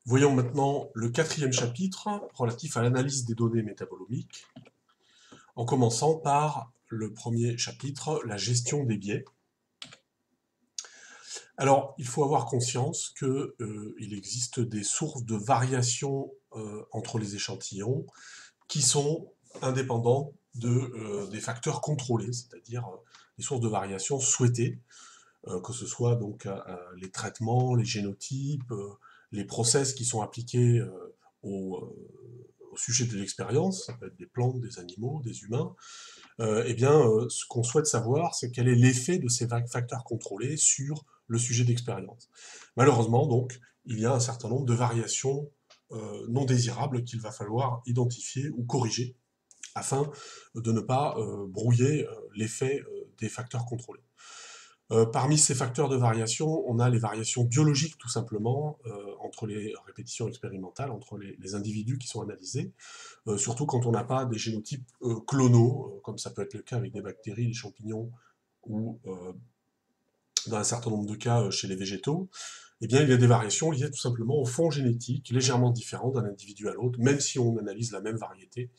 Voyons maintenant le quatrième chapitre relatif à l'analyse des données métabolomiques, en commençant par le premier chapitre, la gestion des biais. Alors, il faut avoir conscience qu'il existe des sources de variation entre les échantillons qui sont indépendantes des facteurs contrôlés, c'est-à-dire les sources de variation souhaitées, que ce soit donc les traitements, les génotypes, les process qui sont appliqués au sujet de l'expérience, ça peut être des plantes, des animaux, des humains. Ce qu'on souhaite savoir, c'est quel est l'effet de ces facteurs contrôlés sur le sujet d'expérience. Malheureusement, donc, il y a un certain nombre de variations non désirables qu'il va falloir identifier ou corriger afin de ne pas brouiller l'effet des facteurs contrôlés. Parmi ces facteurs de variation, on a les variations biologiques tout simplement, entre les répétitions expérimentales, entre les individus qui sont analysés, surtout quand on n'a pas des génotypes clonaux, comme ça peut être le cas avec des bactéries, des champignons, ou dans un certain nombre de cas chez les végétaux. Eh bien, il y a des variations liées tout simplement au fond génétique, légèrement différent d'un individu à l'autre, même si on analyse la même variété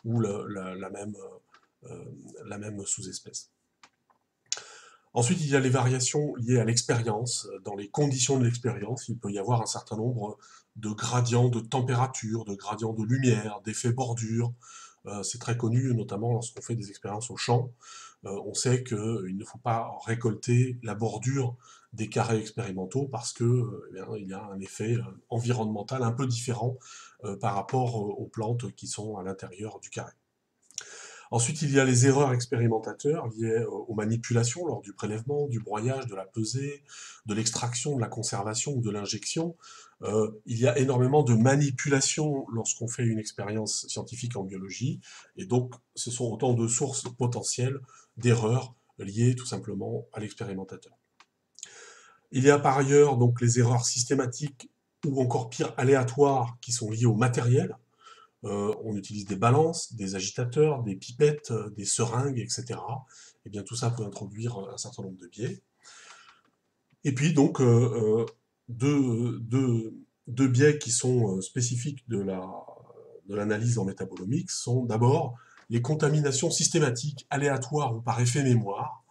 ou la même sous-espèce. Ensuite, il y a les variations liées à l'expérience. Dans les conditions de l'expérience, il peut y avoir un certain nombre de gradients de température, de gradients de lumière, d'effets bordure. C'est très connu, notamment lorsqu'on fait des expériences au champ. On sait qu'il ne faut pas récolter la bordure des carrés expérimentaux parce que il y a un effet environnemental un peu différent par rapport aux plantes qui sont à l'intérieur du carré. Ensuite, il y a les erreurs expérimentateurs liées aux manipulations lors du prélèvement, du broyage, de la pesée, de l'extraction, de la conservation ou de l'injection. Il y a énormément de manipulations lorsqu'on fait une expérience scientifique en biologie, et donc ce sont autant de sources potentielles d'erreurs liées tout simplement à l'expérimentateur. Il y a par ailleurs donc les erreurs systématiques ou encore pire aléatoires qui sont liées au matériel. On utilise des balances, des agitateurs, des pipettes, des seringues, etc. Et bien tout ça peut introduire un certain nombre de biais. Et puis donc deux biais qui sont spécifiques de l'analyse en métabolomique sont d'abord les contaminations systématiques, aléatoires ou par effet mémoire.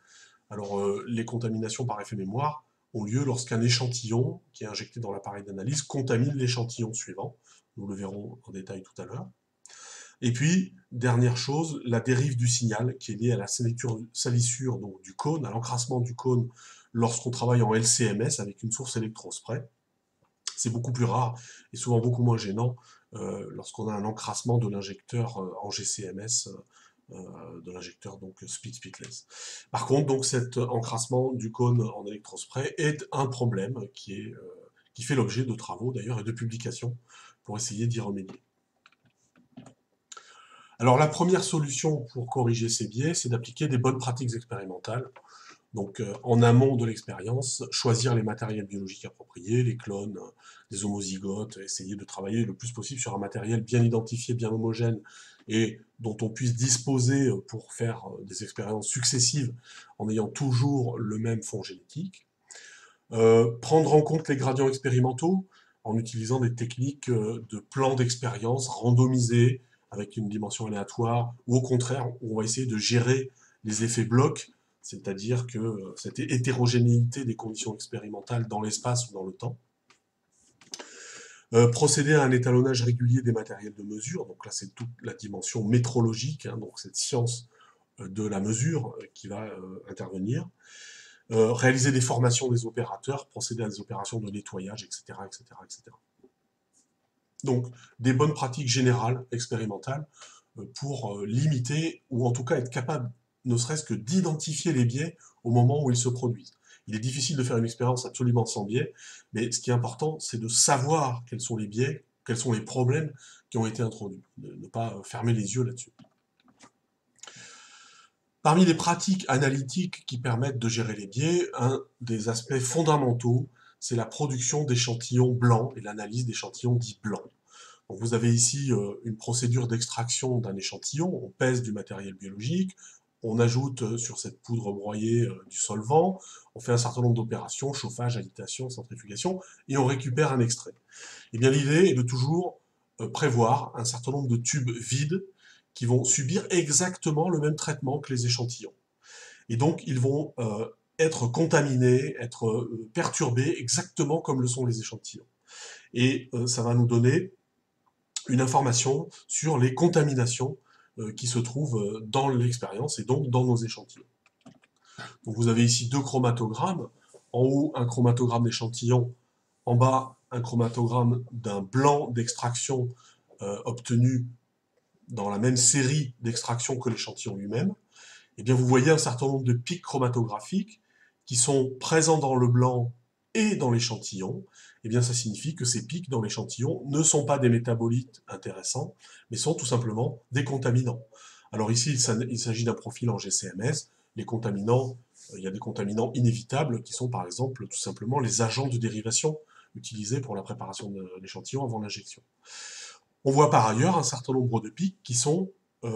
Alors les contaminations par effet mémoire ont lieu lorsqu'un échantillon qui est injecté dans l'appareil d'analyse contamine l'échantillon suivant. Nous le verrons en détail tout à l'heure. Et puis, dernière chose, la dérive du signal qui est liée à la salissure donc, du cône, à l'encrassement du cône lorsqu'on travaille en LCMS avec une source électrospray. C'est beaucoup plus rare et souvent beaucoup moins gênant lorsqu'on a un encrassement de l'injecteur en GCMS, de l'injecteur donc speed-spitless. Par contre, donc cet encrassement du cône en électrospray est un problème qui fait l'objet de travaux d'ailleurs et de publications pour essayer d'y remédier. Alors la première solution pour corriger ces biais, c'est d'appliquer des bonnes pratiques expérimentales. Donc en amont de l'expérience, choisir les matériels biologiques appropriés, les clones, les homozygotes, essayer de travailler le plus possible sur un matériel bien identifié, bien homogène, et dont on puisse disposer pour faire des expériences successives en ayant toujours le même fond génétique. Prendre en compte les gradients expérimentaux en utilisant des techniques de plan d'expérience randomisés avec une dimension aléatoire, ou au contraire, où on va essayer de gérer les effets blocs, c'est-à-dire que cette hétérogénéité des conditions expérimentales dans l'espace ou dans le temps. Procéder à un étalonnage régulier des matériels de mesure, donc là c'est toute la dimension métrologique, hein, donc cette science de la mesure qui va intervenir. Réaliser des formations des opérateurs, procéder à des opérations de nettoyage, etc., etc., etc. Donc, des bonnes pratiques générales, expérimentales, pour limiter, ou en tout cas être capable, ne serait-ce que d'identifier les biais au moment où ils se produisent. Il est difficile de faire une expérience absolument sans biais, mais ce qui est important, c'est de savoir quels sont les biais, quels sont les problèmes qui ont été introduits, de ne pas fermer les yeux là-dessus. Parmi les pratiques analytiques qui permettent de gérer les biais, un des aspects fondamentaux, c'est la production d'échantillons blancs et l'analyse d'échantillons dits blancs. Donc vous avez ici une procédure d'extraction d'un échantillon, on pèse du matériel biologique, on ajoute sur cette poudre broyée du solvant, on fait un certain nombre d'opérations, chauffage, agitation, centrifugation, et on récupère un extrait. Eh bien, l'idée est de toujours prévoir un certain nombre de tubes vides qui vont subir exactement le même traitement que les échantillons. Et donc, ils vont être contaminés, être perturbés exactement comme le sont les échantillons. Et ça va nous donner une information sur les contaminations qui se trouvent dans l'expérience et donc dans nos échantillons. Donc vous avez ici deux chromatogrammes. En haut, un chromatogramme d'échantillon. En bas, un chromatogramme d'un blanc d'extraction obtenu dans la même série d'extraction que l'échantillon lui-même. Eh bien, vous voyez un certain nombre de pics chromatographiques qui sont présents dans le blanc et dans l'échantillon. Eh bien, ça signifie que ces pics dans l'échantillon ne sont pas des métabolites intéressants, mais sont tout simplement des contaminants. Alors ici, il s'agit d'un profil en GCMS. Les contaminants, il y a des contaminants inévitables qui sont par exemple tout simplement les agents de dérivation utilisés pour la préparation de l'échantillon avant l'injection. On voit par ailleurs un certain nombre de pics qui sont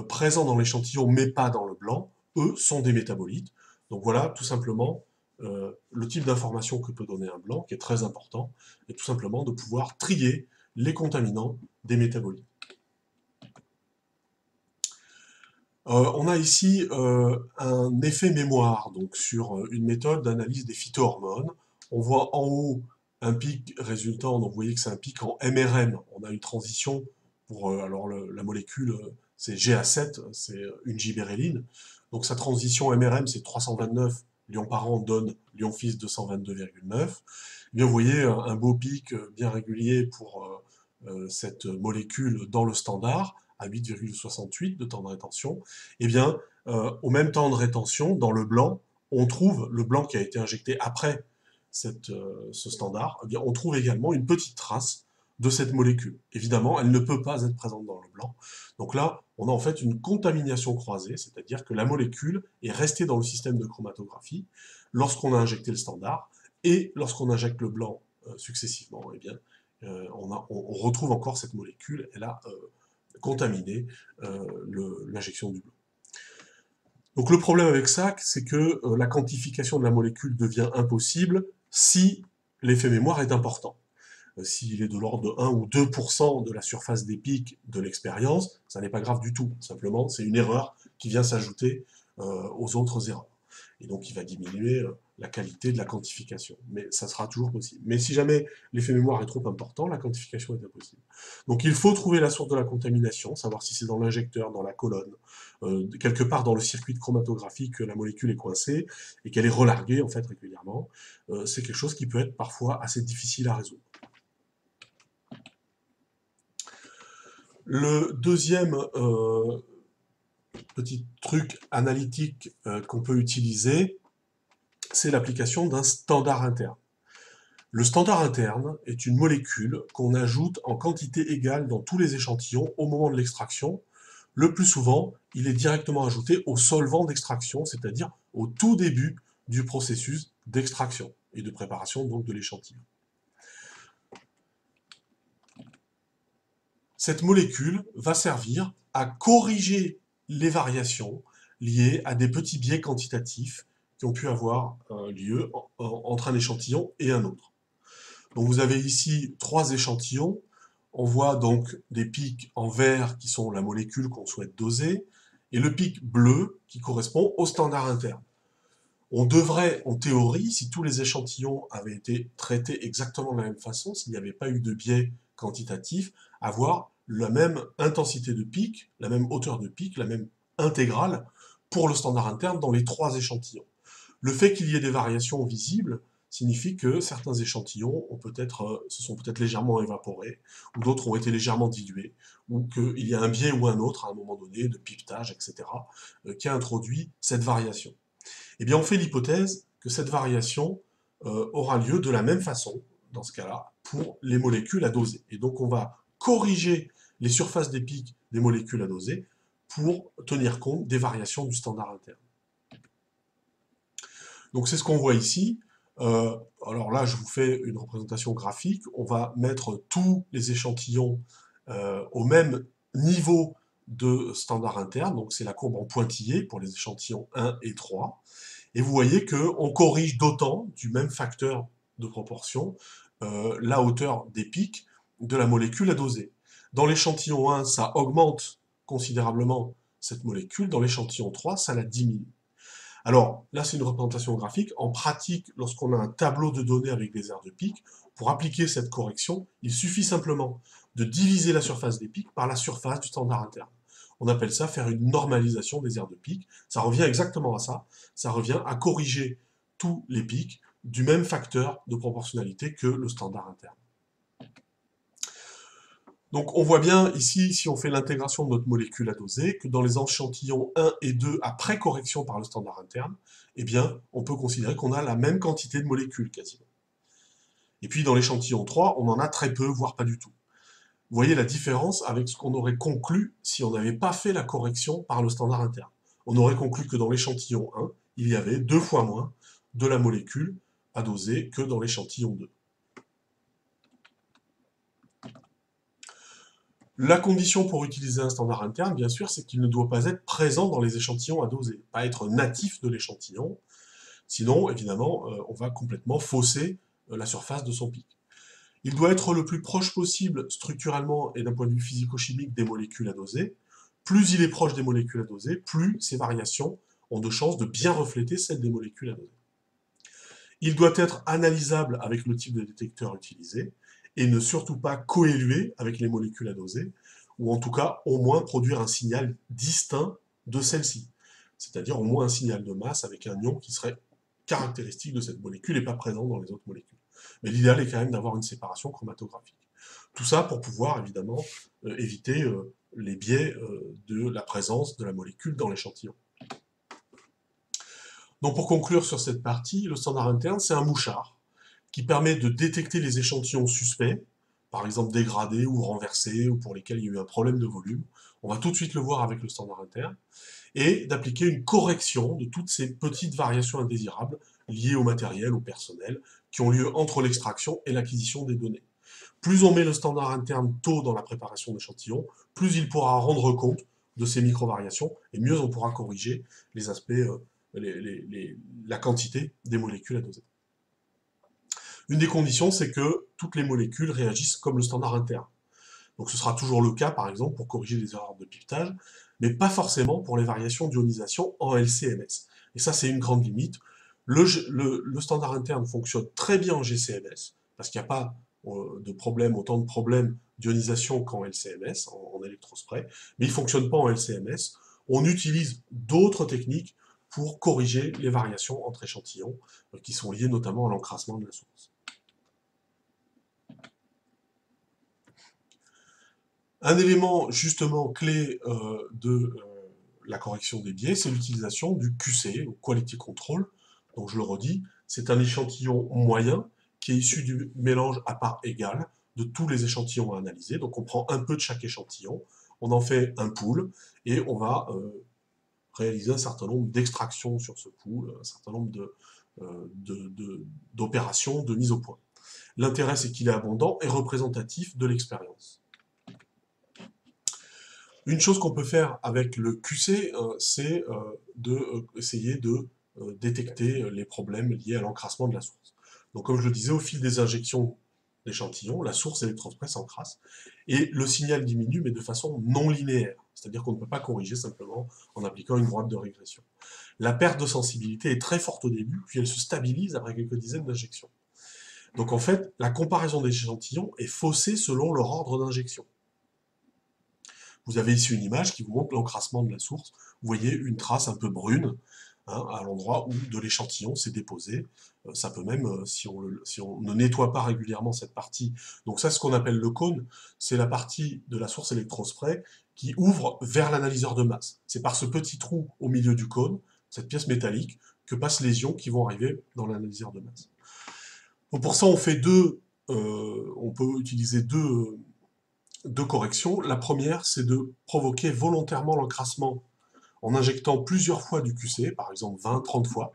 présents dans l'échantillon mais pas dans le blanc. Eux sont des métabolites. Donc voilà tout simplement le type d'information que peut donner un blanc, qui est très important, et tout simplement de pouvoir trier les contaminants des métabolites. On a ici un effet mémoire donc, sur une méthode d'analyse des phytohormones. On voit en haut un pic résultant, donc vous voyez que c'est un pic en MRM. On a une transition pour, alors la molécule c'est GA7, c'est une gibéréline. Donc sa transition MRM c'est 329 lions par an donne lion-fils 222,9. Eh bien vous voyez un beau pic bien régulier pour cette molécule dans le standard, à 8,68 de temps de rétention, eh bien, au même temps de rétention, dans le blanc, on trouve, le blanc qui a été injecté après ce standard, eh bien, on trouve également une petite trace de cette molécule. Évidemment, elle ne peut pas être présente dans le blanc. Donc là, on a en fait une contamination croisée, c'est-à-dire que la molécule est restée dans le système de chromatographie lorsqu'on a injecté le standard, et lorsqu'on injecte le blanc successivement, eh bien, on retrouve encore cette molécule, elle a contaminé l'injection du blanc. Donc le problème avec ça, c'est que la quantification de la molécule devient impossible si l'effet mémoire est important. S'il est de l'ordre de 1 ou 2% de la surface des pics de l'expérience, ça n'est pas grave du tout. Simplement, c'est une erreur qui vient s'ajouter aux autres erreurs. Et donc, il va diminuer la qualité de la quantification. Mais ça sera toujours possible. Mais si jamais l'effet mémoire est trop important, la quantification est impossible. Donc, il faut trouver la source de la contamination, savoir si c'est dans l'injecteur, dans la colonne, quelque part dans le circuit de chromatographie que la molécule est coincée et qu'elle est relarguée, en fait, régulièrement. C'est quelque chose qui peut être parfois assez difficile à résoudre. Le deuxième petit truc analytique qu'on peut utiliser, c'est l'application d'un standard interne. Le standard interne est une molécule qu'on ajoute en quantité égale dans tous les échantillons au moment de l'extraction. Le plus souvent, il est directement ajouté au solvant d'extraction, c'est-à-dire au tout début du processus d'extraction et de préparation donc de l'échantillon. Cette molécule va servir à corriger les variations liées à des petits biais quantitatifs qui ont pu avoir lieu entre un échantillon et un autre. Donc vous avez ici 3 échantillons. On voit donc des pics en vert qui sont la molécule qu'on souhaite doser, et le pic bleu qui correspond au standard interne. On devrait, en théorie, si tous les échantillons avaient été traités exactement de la même façon, s'il n'y avait pas eu de biais quantitatif, avoir la même intensité de pic, la même hauteur de pic, la même intégrale pour le standard interne dans les 3 échantillons. Le fait qu'il y ait des variations visibles signifie que certains échantillons se sont peut-être légèrement évaporés, ou d'autres ont été légèrement dilués, ou qu'il y a un biais ou un autre à un moment donné, de pipetage, etc., qui a introduit cette variation. Eh bien, on fait l'hypothèse que cette variation aura lieu de la même façon, dans ce cas-là, pour les molécules à doser. Et donc, on va corriger les surfaces des pics des molécules à doser pour tenir compte des variations du standard interne. Donc, c'est ce qu'on voit ici. Alors là, je vous fais une représentation graphique. On va mettre tous les échantillons au même niveau de standard interne, donc c'est la courbe en pointillé pour les échantillons 1 et 3, et vous voyez qu'on corrige d'autant, du même facteur de proportion, la hauteur des pics de la molécule à doser. Dans l'échantillon 1, ça augmente considérablement cette molécule, dans l'échantillon 3, ça la diminue. Alors, là, c'est une représentation graphique. En pratique, lorsqu'on a un tableau de données avec des aires de pic, pour appliquer cette correction, il suffit simplement de diviser la surface des pics par la surface du standard interne. On appelle ça faire une normalisation des aires de pic. Ça revient exactement à ça. Ça revient à corriger tous les pics du même facteur de proportionnalité que le standard interne. Donc on voit bien ici, si on fait l'intégration de notre molécule à doser, que dans les échantillons 1 et 2, après correction par le standard interne, eh bien, on peut considérer qu'on a la même quantité de molécules quasiment. Et puis dans l'échantillon 3, on en a très peu, voire pas du tout. Vous voyez la différence avec ce qu'on aurait conclu si on n'avait pas fait la correction par le standard interne. On aurait conclu que dans l'échantillon 1, il y avait 2 fois moins de la molécule à doser que dans l'échantillon 2. La condition pour utiliser un standard interne, bien sûr, c'est qu'il ne doit pas être présent dans les échantillons à doser, pas être natif de l'échantillon. Sinon, évidemment, on va complètement fausser la surface de son pic. Il doit être le plus proche possible structurellement et d'un point de vue physico-chimique des molécules à doser. Plus il est proche des molécules à doser, plus ces variations ont de chances de bien refléter celles des molécules à doser. Il doit être analysable avec le type de détecteur utilisé et ne surtout pas coéluer avec les molécules à doser, ou en tout cas au moins produire un signal distinct de celle-ci, c'est-à-dire au moins un signal de masse avec un ion qui serait caractéristique de cette molécule et pas présent dans les autres molécules. Mais l'idéal est quand même d'avoir une séparation chromatographique. Tout ça pour pouvoir évidemment éviter les biais de la présence de la molécule dans l'échantillon. Donc pour conclure sur cette partie, le standard interne, c'est un mouchard qui permet de détecter les échantillons suspects, par exemple dégradés ou renversés, ou pour lesquels il y a eu un problème de volume. On va tout de suite le voir avec le standard interne, et d'appliquer une correction de toutes ces petites variations indésirables liées au matériel, au personnel, qui ont lieu entre l'extraction et l'acquisition des données. Plus on met le standard interne tôt dans la préparation d'échantillons, plus il pourra rendre compte de ces micro-variations, et mieux on pourra corriger les aspects, la quantité des molécules à doser. Une des conditions, c'est que toutes les molécules réagissent comme le standard interne. Donc ce sera toujours le cas, par exemple, pour corriger les erreurs de pipetage, mais pas forcément pour les variations d'ionisation en LCMS. Et ça, c'est une grande limite. Le standard interne fonctionne très bien en GCMS, parce qu'il n'y a pas autant de problèmes d'ionisation qu'en LCMS, en électrospray, mais il ne fonctionne pas en LCMS. On utilise d'autres techniques pour corriger les variations entre échantillons, qui sont liées notamment à l'encrassement de la source. Un élément justement clé de la correction des biais, c'est l'utilisation du QC, ou Quality Control. Donc je le redis, c'est un échantillon moyen qui est issu du mélange à part égale de tous les échantillons à analyser. Donc on prend un peu de chaque échantillon, on en fait un pool, et on va réaliser un certain nombre d'extractions sur ce pool, un certain nombre d'opérations de mise au point. L'intérêt, c'est qu'il est abondant et représentatif de l'expérience. Une chose qu'on peut faire avec le QC, c'est d'essayer de détecter les problèmes liés à l'encrassement de la source. Donc comme je le disais, au fil des injections d'échantillons, la source électrospray s'encrasse, et le signal diminue, mais de façon non linéaire, c'est-à-dire qu'on ne peut pas corriger simplement en appliquant une droite de régression. La perte de sensibilité est très forte au début, puis elle se stabilise après quelques dizaines d'injections. Donc en fait, la comparaison des échantillons est faussée selon leur ordre d'injection. Vous avez ici une image qui vous montre l'encrassement de la source. Vous voyez une trace un peu brune à l'endroit où de l'échantillon s'est déposé. Ça peut même, si on ne nettoie pas régulièrement cette partie, donc ça, ce qu'on appelle le cône, c'est la partie de la source électrospray qui ouvre vers l'analyseur de masse. C'est par ce petit trou au milieu du cône, cette pièce métallique, que passent les ions qui vont arriver dans l'analyseur de masse. Donc pour ça, on peut utiliser deux corrections. La première, c'est de provoquer volontairement l'encrassement en injectant plusieurs fois du QC, par exemple 20, 30 fois,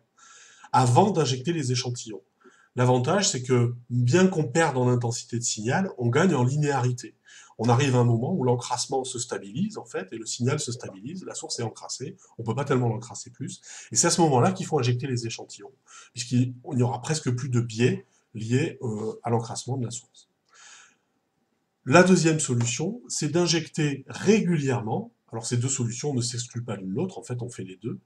avant d'injecter les échantillons. L'avantage, c'est que bien qu'on perde en intensité de signal, on gagne en linéarité. On arrive à un moment où l'encrassement se stabilise, en fait, et le signal se stabilise, la source est encrassée, on ne peut pas tellement l'encrasser plus, et c'est à ce moment-là qu'il faut injecter les échantillons, puisqu'il n'y aura presque plus de biais liés à l'encrassement de la source. La deuxième solution, c'est d'injecter régulièrement, alors ces deux solutions ne s'excluent pas l'une l'autre, en fait on fait les deux,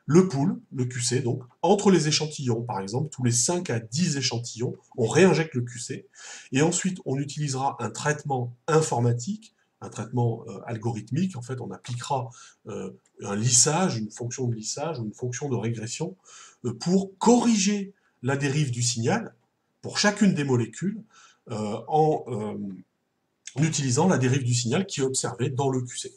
le pool, le QC, donc, entre les échantillons, par exemple, tous les 5 à 10 échantillons, on réinjecte le QC, et ensuite on utilisera un traitement informatique, un traitement algorithmique, en fait on appliquera un lissage, une fonction de lissage ou une fonction de régression pour corriger la dérive du signal pour chacune des molécules en utilisant la dérive du signal qui est observée dans le QC.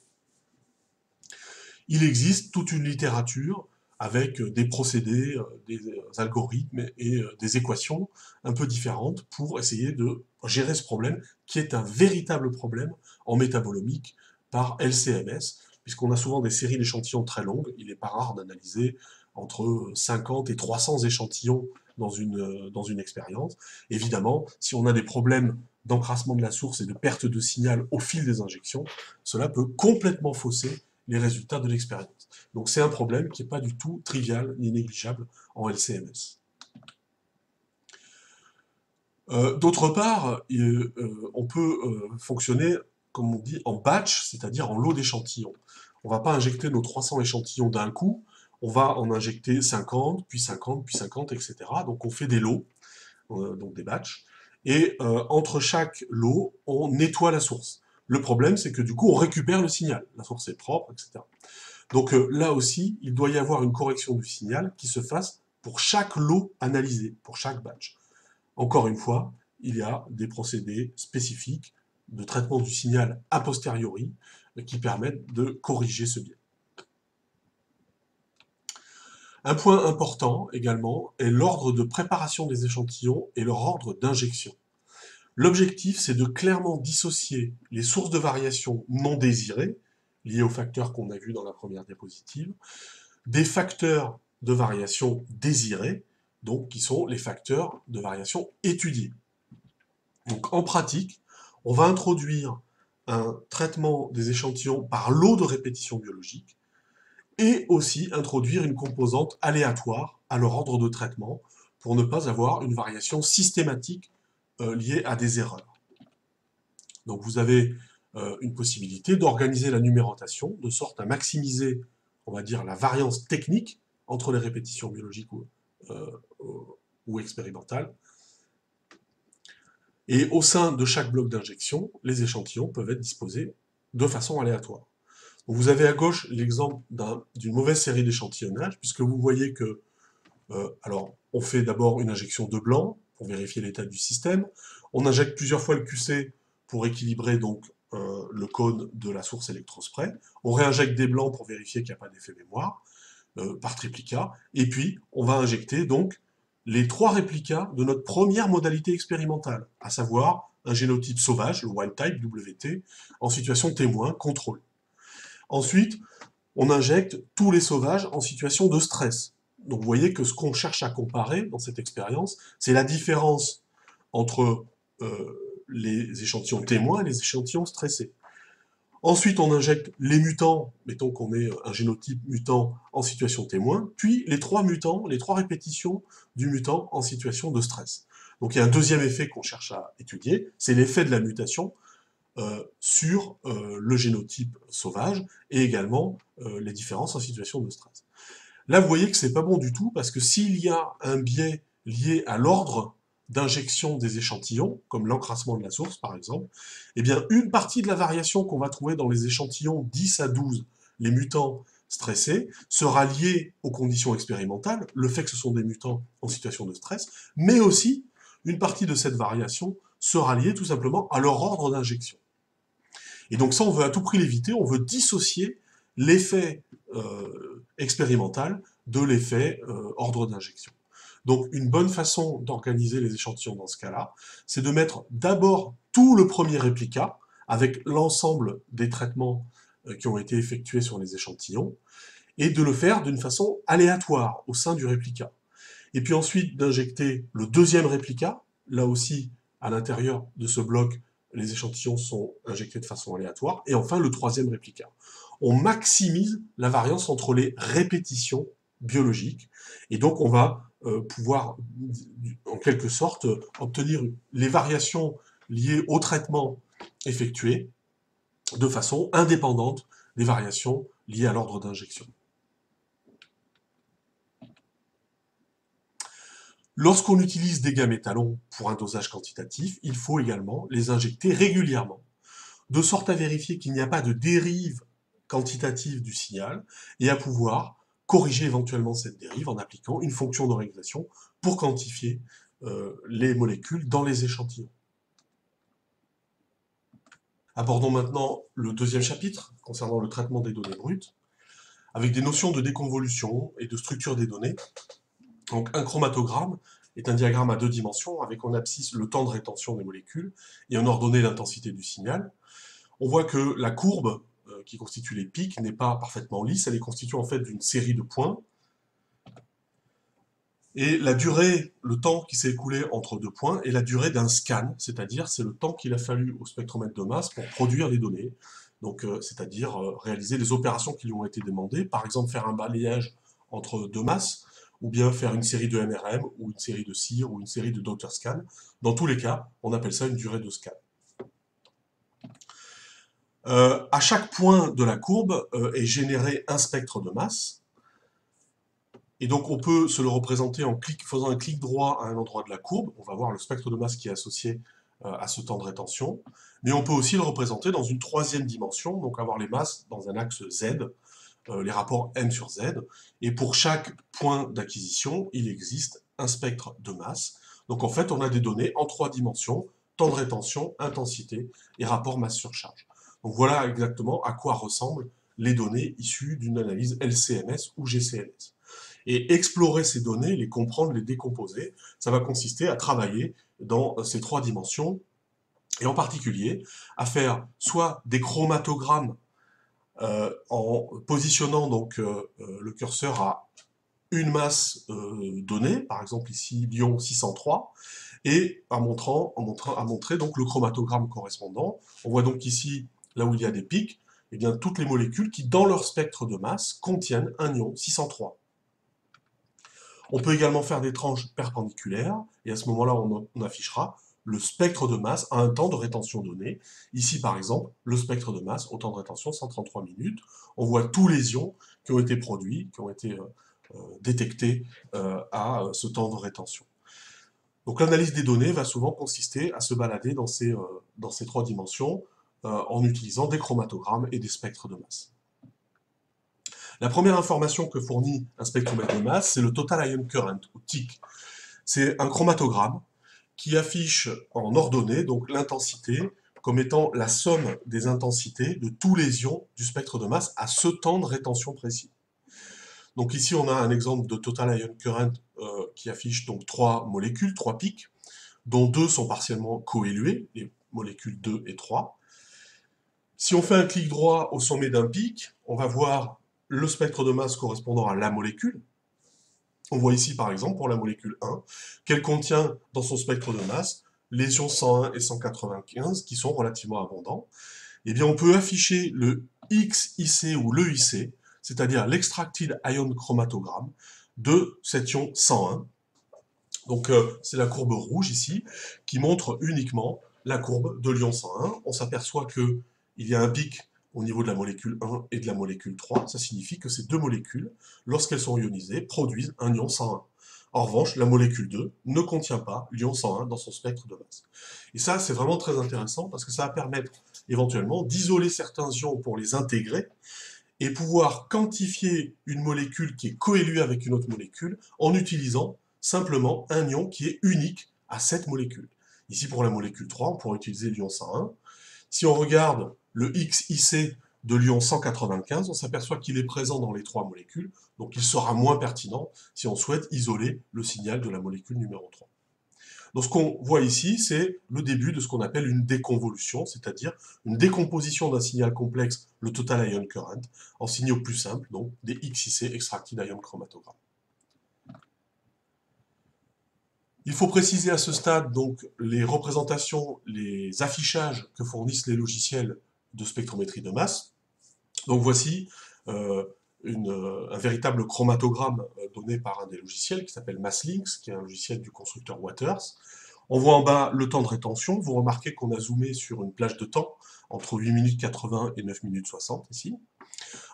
Il existe toute une littérature avec des procédés, des algorithmes et des équations un peu différentes pour essayer de gérer ce problème, qui est un véritable problème en métabolomique par LCMS, puisqu'on a souvent des séries d'échantillons très longues, il n'est pas rare d'analyser entre 50 et 300 échantillons dans une expérience. Évidemment, si on a des problèmes d'encrassement de la source et de perte de signal au fil des injections, cela peut complètement fausser les résultats de l'expérience. Donc c'est un problème qui n'est pas du tout trivial ni négligeable en LCMS. D'autre part, on peut fonctionner, comme on dit, en batch, c'est-à-dire en lot d'échantillons. On ne va pas injecter nos 300 échantillons d'un coup, on va en injecter 50, puis 50, puis 50, etc. Donc on fait des lots, donc des batchs, et entre chaque lot, on nettoie la source. Le problème, c'est que du coup, on récupère le signal. La source est propre, etc. Donc là aussi, il doit y avoir une correction du signal qui se fasse pour chaque lot analysé, pour chaque batch. Encore une fois, il y a des procédés spécifiques de traitement du signal a posteriori qui permettent de corriger ce biais. Un point important également est l'ordre de préparation des échantillons et leur ordre d'injection. L'objectif, c'est de clairement dissocier les sources de variation non désirées, liées aux facteurs qu'on a vus dans la première diapositive, des facteurs de variation désirés, donc qui sont les facteurs de variation étudiés. Donc en pratique, on va introduire un traitement des échantillons par lot de répétition biologique et aussi introduire une composante aléatoire à leur ordre de traitement pour ne pas avoir une variation systématique liée à des erreurs. Donc vous avez une possibilité d'organiser la numérotation de sorte à maximiser, on va dire, la variance technique entre les répétitions biologiques ou expérimentales. Et au sein de chaque bloc d'injection, les échantillons peuvent être disposés de façon aléatoire. Donc vous avez à gauche l'exemple d'une mauvaise série d'échantillonnage, puisque vous voyez que, alors, on fait d'abord une injection de blanc pour vérifier l'état du système, on injecte plusieurs fois le QC pour équilibrer donc le cône de la source électrospray, on réinjecte des blancs pour vérifier qu'il n'y a pas d'effet mémoire, par triplicat, et puis on va injecter donc les 3 réplicas de notre première modalité expérimentale, à savoir un génotype sauvage, le wild type WT, en situation témoin, contrôle. Ensuite, on injecte tous les sauvages en situation de stress. Donc vous voyez que ce qu'on cherche à comparer dans cette expérience, c'est la différence entre les échantillons témoins et les échantillons stressés. Ensuite, on injecte les mutants, mettons qu'on ait un génotype mutant en situation témoin, puis les 3 mutants, les 3 répétitions du mutant en situation de stress. Donc il y a un deuxième effet qu'on cherche à étudier, c'est l'effet de la mutation sur le génotype sauvage et également les différences en situation de stress. Là, vous voyez que c'est pas bon du tout, parce que s'il y a un biais lié à l'ordre d'injection des échantillons, comme l'encrassement de la source par exemple, eh bien une partie de la variation qu'on va trouver dans les échantillons 10 à 12, les mutants stressés, sera liée aux conditions expérimentales, le fait que ce sont des mutants en situation de stress, mais aussi une partie de cette variation sera liée tout simplement à leur ordre d'injection. Et donc ça, on veut à tout prix l'éviter, on veut dissocier l'effet expérimental de l'effet ordre d'injection. Donc une bonne façon d'organiser les échantillons dans ce cas-là, c'est de mettre d'abord tout le premier réplica, avec l'ensemble des traitements qui ont été effectués sur les échantillons, et de le faire d'une façon aléatoire au sein du réplica. et puis ensuite d'injecter le deuxième réplica. Là aussi, à l'intérieur de ce bloc, les échantillons sont injectés de façon aléatoire, et enfin le troisième réplica. On maximise la variance entre les répétitions biologiques, et donc on va pouvoir, en quelque sorte, obtenir les variations liées au traitement effectué de façon indépendante des variations liées à l'ordre d'injection. Lorsqu'on utilise des gamma-étalons pour un dosage quantitatif, il faut également les injecter régulièrement, de sorte à vérifier qu'il n'y a pas de dérive quantitative du signal et à pouvoir corriger éventuellement cette dérive en appliquant une fonction de régulation pour quantifier les molécules dans les échantillons. Abordons maintenant le deuxième chapitre concernant le traitement des données brutes, avec des notions de déconvolution et de structure des données. Donc un chromatogramme est un diagramme à deux dimensions avec en abscisse le temps de rétention des molécules et en ordonnée l'intensité du signal. On voit que la courbe qui constitue les pics n'est pas parfaitement lisse, elle est constituée en fait d'une série de points. Et la durée, le temps qui s'est écoulé entre deux points est la durée d'un scan, c'est-à-dire c'est le temps qu'il a fallu au spectromètre de masse pour produire les données, donc c'est-à-dire réaliser les opérations qui lui ont été demandées, par exemple faire un balayage entre deux masses, ou bien faire une série de MRM, ou une série de CIR, ou une série de Doppler scan. Dans tous les cas, on appelle ça une durée de scan. À chaque point de la courbe est généré un spectre de masse, et donc on peut se le représenter en faisant un clic droit à un endroit de la courbe, on va voir le spectre de masse qui est associé à ce temps de rétention, mais on peut aussi le représenter dans une troisième dimension, donc avoir les masses dans un axe Z, les rapports M sur Z, et pour chaque point d'acquisition, il existe un spectre de masse. Donc en fait, on a des données en trois dimensions, temps de rétention, intensité et rapport masse sur charge. Donc voilà exactement à quoi ressemblent les données issues d'une analyse LCMS ou GCMS. Et explorer ces données, les comprendre, les décomposer, ça va consister à travailler dans ces trois dimensions, et en particulier à faire soit des chromatogrammes en positionnant donc le curseur à une masse donnée, par exemple ici l'ion 603, et à montrer donc le chromatogramme correspondant. On voit donc ici, là où il y a des pics, eh bien, toutes les molécules qui, dans leur spectre de masse, contiennent un ion 603. On peut également faire des tranches perpendiculaires, et à ce moment-là, on affichera le spectre de masse à un temps de rétention donné. Ici, par exemple, le spectre de masse au temps de rétention, 133 minutes. On voit tous les ions qui ont été produits, qui ont été détectés à ce temps de rétention. Donc l'analyse des données va souvent consister à se balader dans ces trois dimensions en utilisant des chromatogrammes et des spectres de masse. La première information que fournit un spectromètre de masse, c'est le Total Ion Current, ou TIC. C'est un chromatogramme qui affiche en ordonnée donc l'intensité comme étant la somme des intensités de tous les ions du spectre de masse à ce temps de rétention précis. Donc ici, on a un exemple de Total Ion Current qui affiche donc trois molécules, trois pics, dont deux sont partiellement coéluées, les molécules 2 et 3. Si on fait un clic droit au sommet d'un pic, on va voir le spectre de masse correspondant à la molécule. On voit ici, par exemple, pour la molécule 1, qu'elle contient dans son spectre de masse les ions 101 et 195, qui sont relativement abondants. Eh bien, on peut afficher le XIC ou l'EIC, c'est-à-dire l'Extracted Ion Chromatogramme de cet ion 101. Donc, c'est la courbe rouge ici, qui montre uniquement la courbe de l'ion 101. On s'aperçoit qu'il y a un pic au niveau de la molécule 1 et de la molécule 3, ça signifie que ces deux molécules, lorsqu'elles sont ionisées, produisent un ion 101. En revanche, la molécule 2 ne contient pas l'ion 101 dans son spectre de masse. Et ça, c'est vraiment très intéressant parce que ça va permettre éventuellement d'isoler certains ions pour les intégrer et pouvoir quantifier une molécule qui est coélue avec une autre molécule en utilisant simplement un ion qui est unique à cette molécule. Ici, pour la molécule 3, on pourrait utiliser l'ion 101. Si on regarde le XIC de l'ion 195, on s'aperçoit qu'il est présent dans les trois molécules, donc il sera moins pertinent si on souhaite isoler le signal de la molécule numéro 3. Donc ce qu'on voit ici, c'est le début de ce qu'on appelle une déconvolution, c'est-à-dire une décomposition d'un signal complexe, le Total Ion Current, en signaux plus simples, donc des XIC, Extracted Ion Chromatogram. Il faut préciser à ce stade donc les représentations, les affichages que fournissent les logiciels de spectrométrie de masse. Donc voici euh, un véritable chromatogramme donné par un des logiciels qui s'appelle MassLynx, qui est un logiciel du constructeur Waters. On voit en bas le temps de rétention. Vous remarquez qu'on a zoomé sur une plage de temps entre 8 minutes 80 et 9 minutes 60 ici.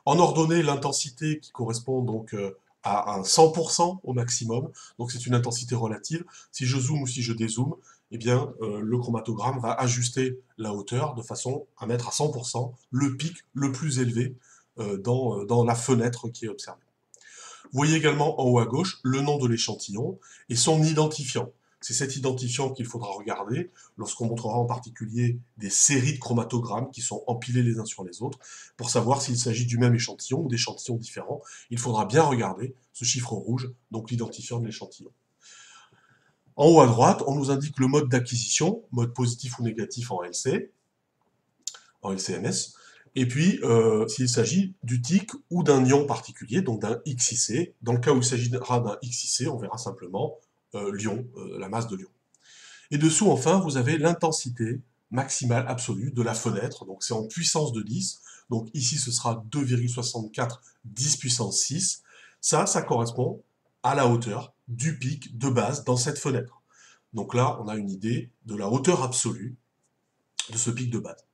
En ordonnée, l'intensité qui correspond donc à un 100% au maximum, donc c'est une intensité relative. Si je zoome ou si je dézoome, eh bien, le chromatogramme va ajuster la hauteur de façon à mettre à 100% le pic le plus élevé dans la fenêtre qui est observée. Vous voyez également en haut à gauche le nom de l'échantillon et son identifiant. C'est cet identifiant qu'il faudra regarder lorsqu'on montrera en particulier des séries de chromatogrammes qui sont empilés les uns sur les autres pour savoir s'il s'agit du même échantillon ou d'échantillons différents. Il faudra bien regarder ce chiffre rouge, donc l'identifiant de l'échantillon. En haut à droite, on nous indique le mode d'acquisition, mode positif ou négatif en LC, en LCMS, et puis s'il s'agit du TIC ou d'un ion particulier, donc d'un XIC. Dans le cas où il s'agira d'un XIC, on verra simplement l'ion, la masse de l'ion. Et dessous, enfin, vous avez l'intensité maximale absolue de la fenêtre, donc c'est en puissance de 10, donc ici ce sera 2,64 10 puissance 6. Ça correspond à la hauteur du pic de base dans cette fenêtre. Donc là, on a une idée de la hauteur absolue de ce pic de base.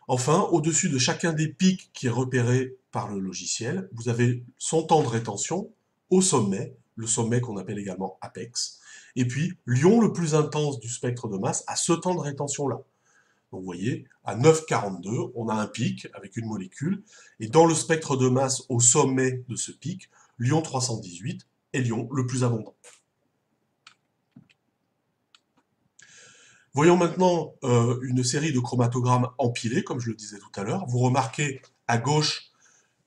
Enfin, au-dessus de chacun des pics qui est repéré par le logiciel, vous avez son temps de rétention au sommet, le sommet qu'on appelle également apex, et puis l'ion le plus intense du spectre de masse à ce temps de rétention-là. Donc vous voyez, à 9,42, on a un pic avec une molécule, et dans le spectre de masse au sommet de ce pic, l'ion 318 est l'ion le plus abondant. Voyons maintenant une série de chromatogrammes empilés, comme je le disais tout à l'heure. Vous remarquez à gauche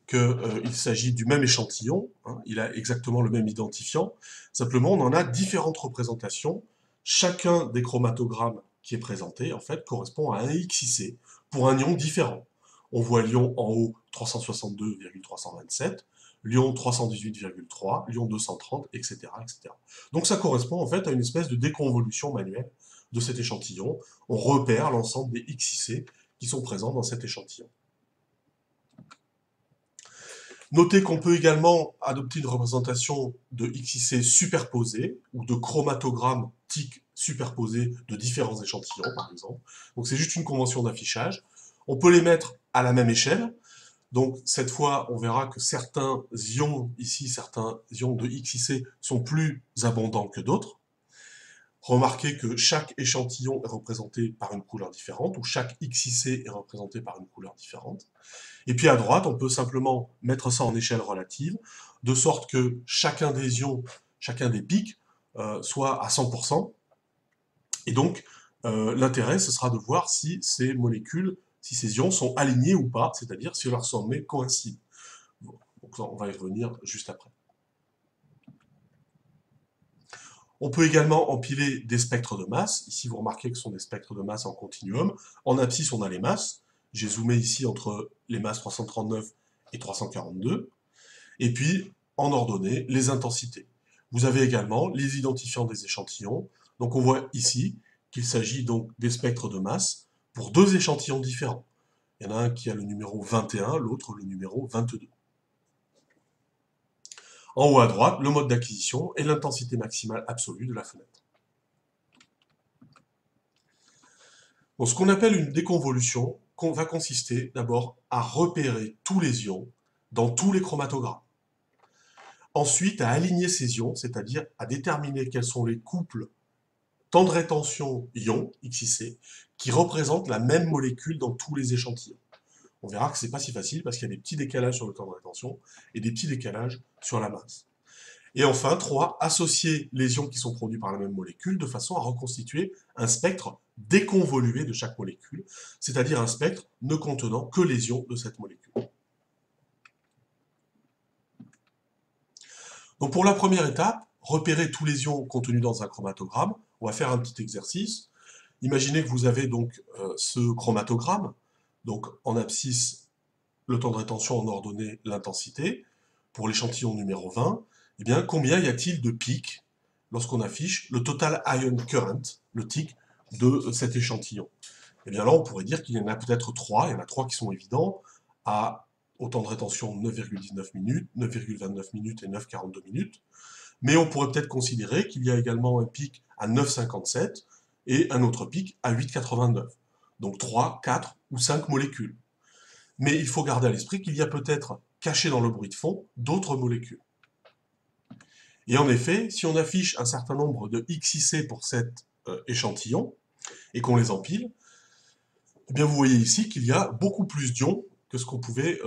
qu'il s'agit du même échantillon, hein, il a exactement le même identifiant, simplement on en a différentes représentations. Chacun des chromatogrammes qui est présenté, en fait, correspond à un XIC pour un ion différent. On voit l'ion en haut 362,327, l'ion 318,3, l'ion 230, etc., etc. Donc ça correspond en fait à une espèce de déconvolution manuelle de cet échantillon. On repère l'ensemble des XIC qui sont présents dans cet échantillon. Notez qu'on peut également adopter une représentation de XIC superposé ou de chromatogrammes TIC superposés de différents échantillons, par exemple. Donc c'est juste une convention d'affichage. On peut les mettre à la même échelle. Donc cette fois, on verra que certains ions, ici, certains ions de XIC sont plus abondants que d'autres. Remarquez que chaque échantillon est représenté par une couleur différente, ou chaque XIC est représenté par une couleur différente. Et puis à droite, on peut simplement mettre ça en échelle relative, de sorte que chacun des ions, chacun des pics, soit à 100%. Et donc, l'intérêt, ce sera de voir si ces molécules, si ces ions sont alignés ou pas, c'est-à-dire si leurs sommets coïncident. Bon, donc on va y revenir juste après. On peut également empiler des spectres de masse. Ici, vous remarquez que ce sont des spectres de masse en continuum. En abscisse, on a les masses. J'ai zoomé ici entre les masses 339 et 342. Et puis, en ordonnée, les intensités. Vous avez également les identifiants des échantillons. Donc on voit ici qu'il s'agit donc des spectres de masse pour deux échantillons différents. Il y en a un qui a le numéro 21, l'autre le numéro 22. En haut à droite, le mode d'acquisition et l'intensité maximale absolue de la fenêtre. Bon, ce qu'on appelle une déconvolution va consister d'abord à repérer tous les ions dans tous les chromatogrammes. Ensuite, à aligner ces ions, c'est-à-dire à déterminer quels sont les couples temps de rétention ion, XIC, qui représentent la même molécule dans tous les échantillons. On verra que ce n'est pas si facile parce qu'il y a des petits décalages sur le temps de rétention et des petits décalages sur la masse. Et enfin, 3, associer les ions qui sont produits par la même molécule de façon à reconstituer un spectre déconvolué de chaque molécule, c'est-à-dire un spectre ne contenant que les ions de cette molécule. Donc pour la première étape, repérer tous les ions contenus dans un chromatogramme, on va faire un petit exercice. Imaginez que vous avez donc ce chromatogramme, donc en abscisse, le temps de rétention, en ordonnée, l'intensité. Pour l'échantillon numéro 20, eh bien, combien y a-t-il de pics lorsqu'on affiche le total ion current, le TIC, de cet échantillon. Et bien là, on pourrait dire qu'il y en a peut-être 3, il y en a 3 qui sont évidents, au temps de rétention 9,19 minutes, 9,29 minutes et 9,42 minutes. Mais on pourrait peut-être considérer qu'il y a également un pic à 9,57 et un autre pic à 8,89. Donc 3, 4 ou 5 molécules. Mais il faut garder à l'esprit qu'il y a peut-être, caché dans le bruit de fond, d'autres molécules. Et en effet, si on affiche un certain nombre de XIC pour cet échantillon, et qu'on les empile, eh bien vous voyez ici qu'il y a beaucoup plus d'ions que ce qu'on pouvait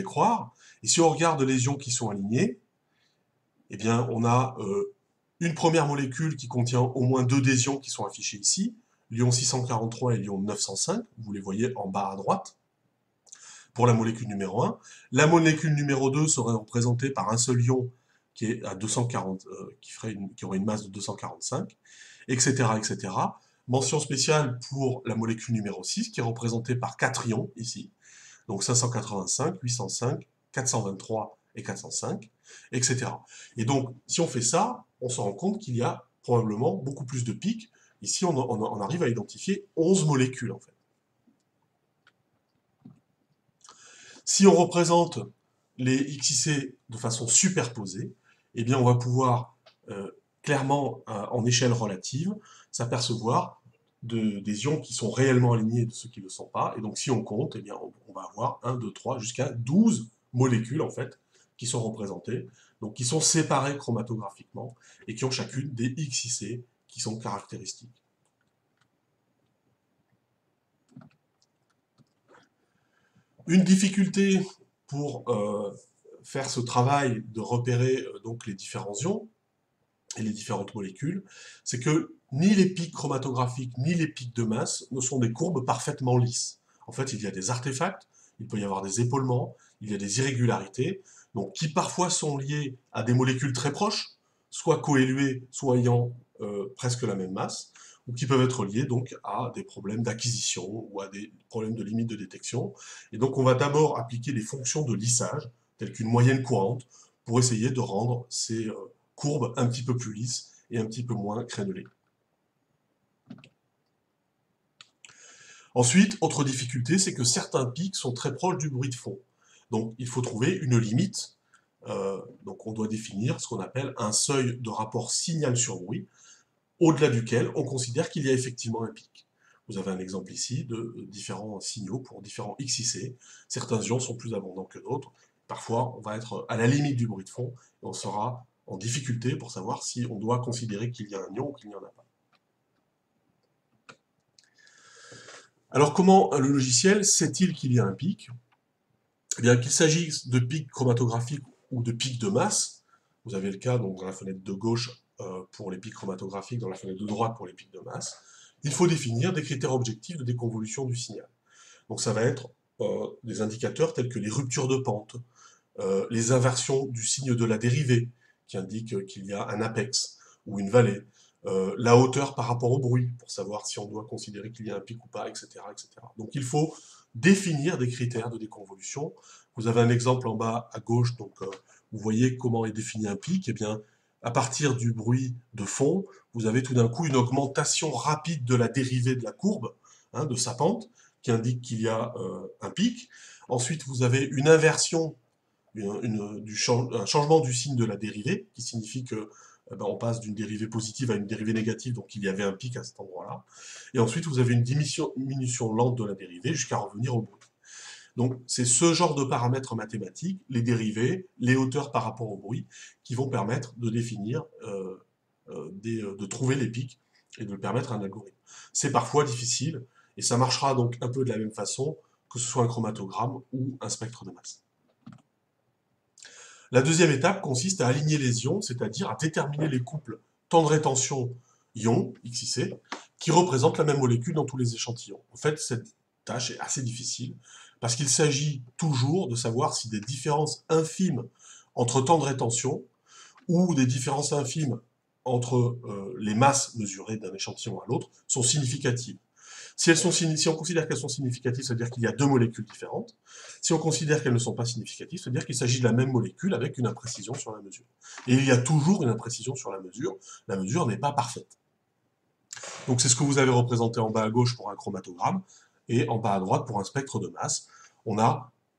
croire. Et si on regarde les ions qui sont alignés, eh bien on a une première molécule qui contient au moins 2 des ions qui sont affichés ici, l'ion 643 et l'ion 905, vous les voyez en bas à droite, pour la molécule numéro 1. La molécule numéro 2 serait représentée par un seul ion qui est à 240, qui aurait une masse de 245, etc., etc. Mention spéciale pour la molécule numéro 6, qui est représentée par 4 ions, ici. Donc 585, 805, 423 et 405, etc. Et donc, si on fait ça, on se rend compte qu'il y a probablement beaucoup plus de pics. Ici, on arrive à identifier 11 molécules, en fait. Si on représente les XIC de façon superposée, eh bien on va pouvoir clairement, en échelle relative, s'apercevoir des ions qui sont réellement alignés et de ceux qui ne le sont pas. Et donc si on compte, eh bien on va avoir 1, 2, 3, jusqu'à 12 molécules en fait, qui sont représentées, donc qui sont séparées chromatographiquement, et qui ont chacune des XIC qui sont caractéristiques. Une difficulté pour faire ce travail de repérer donc les différents ions et les différentes molécules, c'est que ni les pics chromatographiques ni les pics de masse ne sont des courbes parfaitement lisses. En fait, il y a des artefacts, il peut y avoir des épaulements, il y a des irrégularités, donc qui parfois sont liées à des molécules très proches, soit coéluées, soit ayant presque la même masse, ou qui peuvent être liées donc à des problèmes d'acquisition ou à des problèmes de limite de détection. Et donc on va d'abord appliquer des fonctions de lissage, telles qu'une moyenne courante, pour essayer de rendre ces courbes un petit peu plus lisses et un petit peu moins crénelées. Ensuite, autre difficulté, c'est que certains pics sont très proches du bruit de fond. Donc il faut trouver une limite. Donc on doit définir ce qu'on appelle un seuil de rapport signal sur bruit, au-delà duquel on considère qu'il y a effectivement un pic. Vous avez un exemple ici de différents signaux pour différents XIC. Certains ions sont plus abondants que d'autres. Parfois, on va être à la limite du bruit de fond et on sera en difficulté pour savoir si on doit considérer qu'il y a un ion ou qu'il n'y en a pas. Alors comment le logiciel sait-il qu'il y a un pic? Eh bien, qu'il s'agisse de pics chromatographiques ou de pics de masse, vous avez le cas donc, dans la fenêtre de gauche pour les pics chromatographiques, dans la fenêtre de droite pour les pics de masse, il faut définir des critères objectifs de déconvolution du signal. Donc ça va être des indicateurs tels que les ruptures de pente, les inversions du signe de la dérivée, qui indique qu'il y a un apex ou une vallée, la hauteur par rapport au bruit, pour savoir si on doit considérer qu'il y a un pic ou pas, etc., etc. Donc il faut définir des critères de déconvolution. Vous avez un exemple en bas à gauche, donc vous voyez comment est défini un pic. Eh bien, à partir du bruit de fond, vous avez tout d'un coup une augmentation rapide de la dérivée de la courbe, hein, de sa pente, qui indique qu'il y a un pic. Ensuite, vous avez une inversion, un changement du signe de la dérivée, qui signifie que on passe d'une dérivée positive à une dérivée négative, donc il y avait un pic à cet endroit-là. Et ensuite, vous avez une diminution lente de la dérivée jusqu'à revenir au bruit. Donc, c'est ce genre de paramètres mathématiques, les dérivées, les hauteurs par rapport au bruit, qui vont permettre de définir, de trouver les pics et de le permettre à un algorithme. C'est parfois difficile, et ça marchera donc un peu de la même façon que ce soit un chromatogramme ou un spectre de masse. La deuxième étape consiste à aligner les ions, c'est-à-dire à déterminer les couples temps de rétention ion, XIC, qui représentent la même molécule dans tous les échantillons. En fait, cette tâche est assez difficile, parce qu'il s'agit toujours de savoir si des différences infimes entre temps de rétention, ou des différences infimes entre les masses mesurées d'un échantillon à l'autre, sont significatives. Si on considère qu'elles sont significatives, ça veut dire qu'il y a deux molécules différentes. Si on considère qu'elles ne sont pas significatives, ça veut dire qu'il s'agit de la même molécule avec une imprécision sur la mesure. Et il y a toujours une imprécision sur la mesure n'est pas parfaite. Donc c'est ce que vous avez représenté en bas à gauche pour un chromatogramme, et en bas à droite pour un spectre de masse.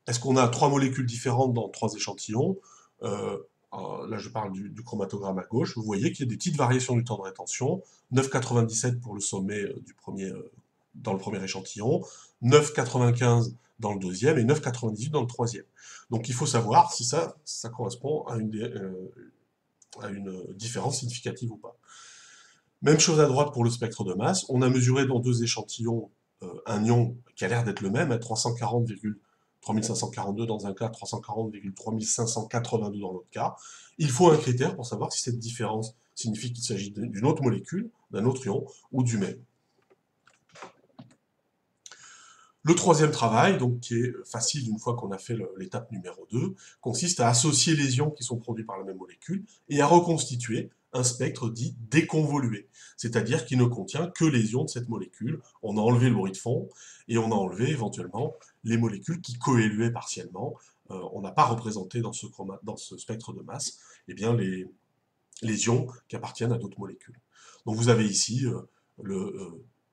Est-ce qu'on a trois molécules différentes dans trois échantillons? Là je parle du chromatogramme à gauche, vous voyez qu'il y a des petites variations du temps de rétention, 9,97 pour le sommet dans le premier échantillon, 9,95 dans le deuxième et 9,98 dans le troisième. Donc il faut savoir si ça correspond à une différence significative ou pas. Même chose à droite pour le spectre de masse, on a mesuré dans deux échantillons un ion qui a l'air d'être le même, à 340,3542 dans un cas, 340,3582 dans l'autre cas. Il faut un critère pour savoir si cette différence signifie qu'il s'agit d'une autre molécule, d'un autre ion, ou du même. Le troisième travail, donc, qui est facile une fois qu'on a fait l'étape numéro 2, consiste à associer les ions qui sont produits par la même molécule et à reconstituer un spectre dit déconvolué, c'est-à-dire qui ne contient que les ions de cette molécule. On a enlevé le bruit de fond et on a enlevé éventuellement les molécules qui coéluaient partiellement. On n'a pas représenté dans ce spectre de masse eh bien, les ions qui appartiennent à d'autres molécules. Donc vous avez ici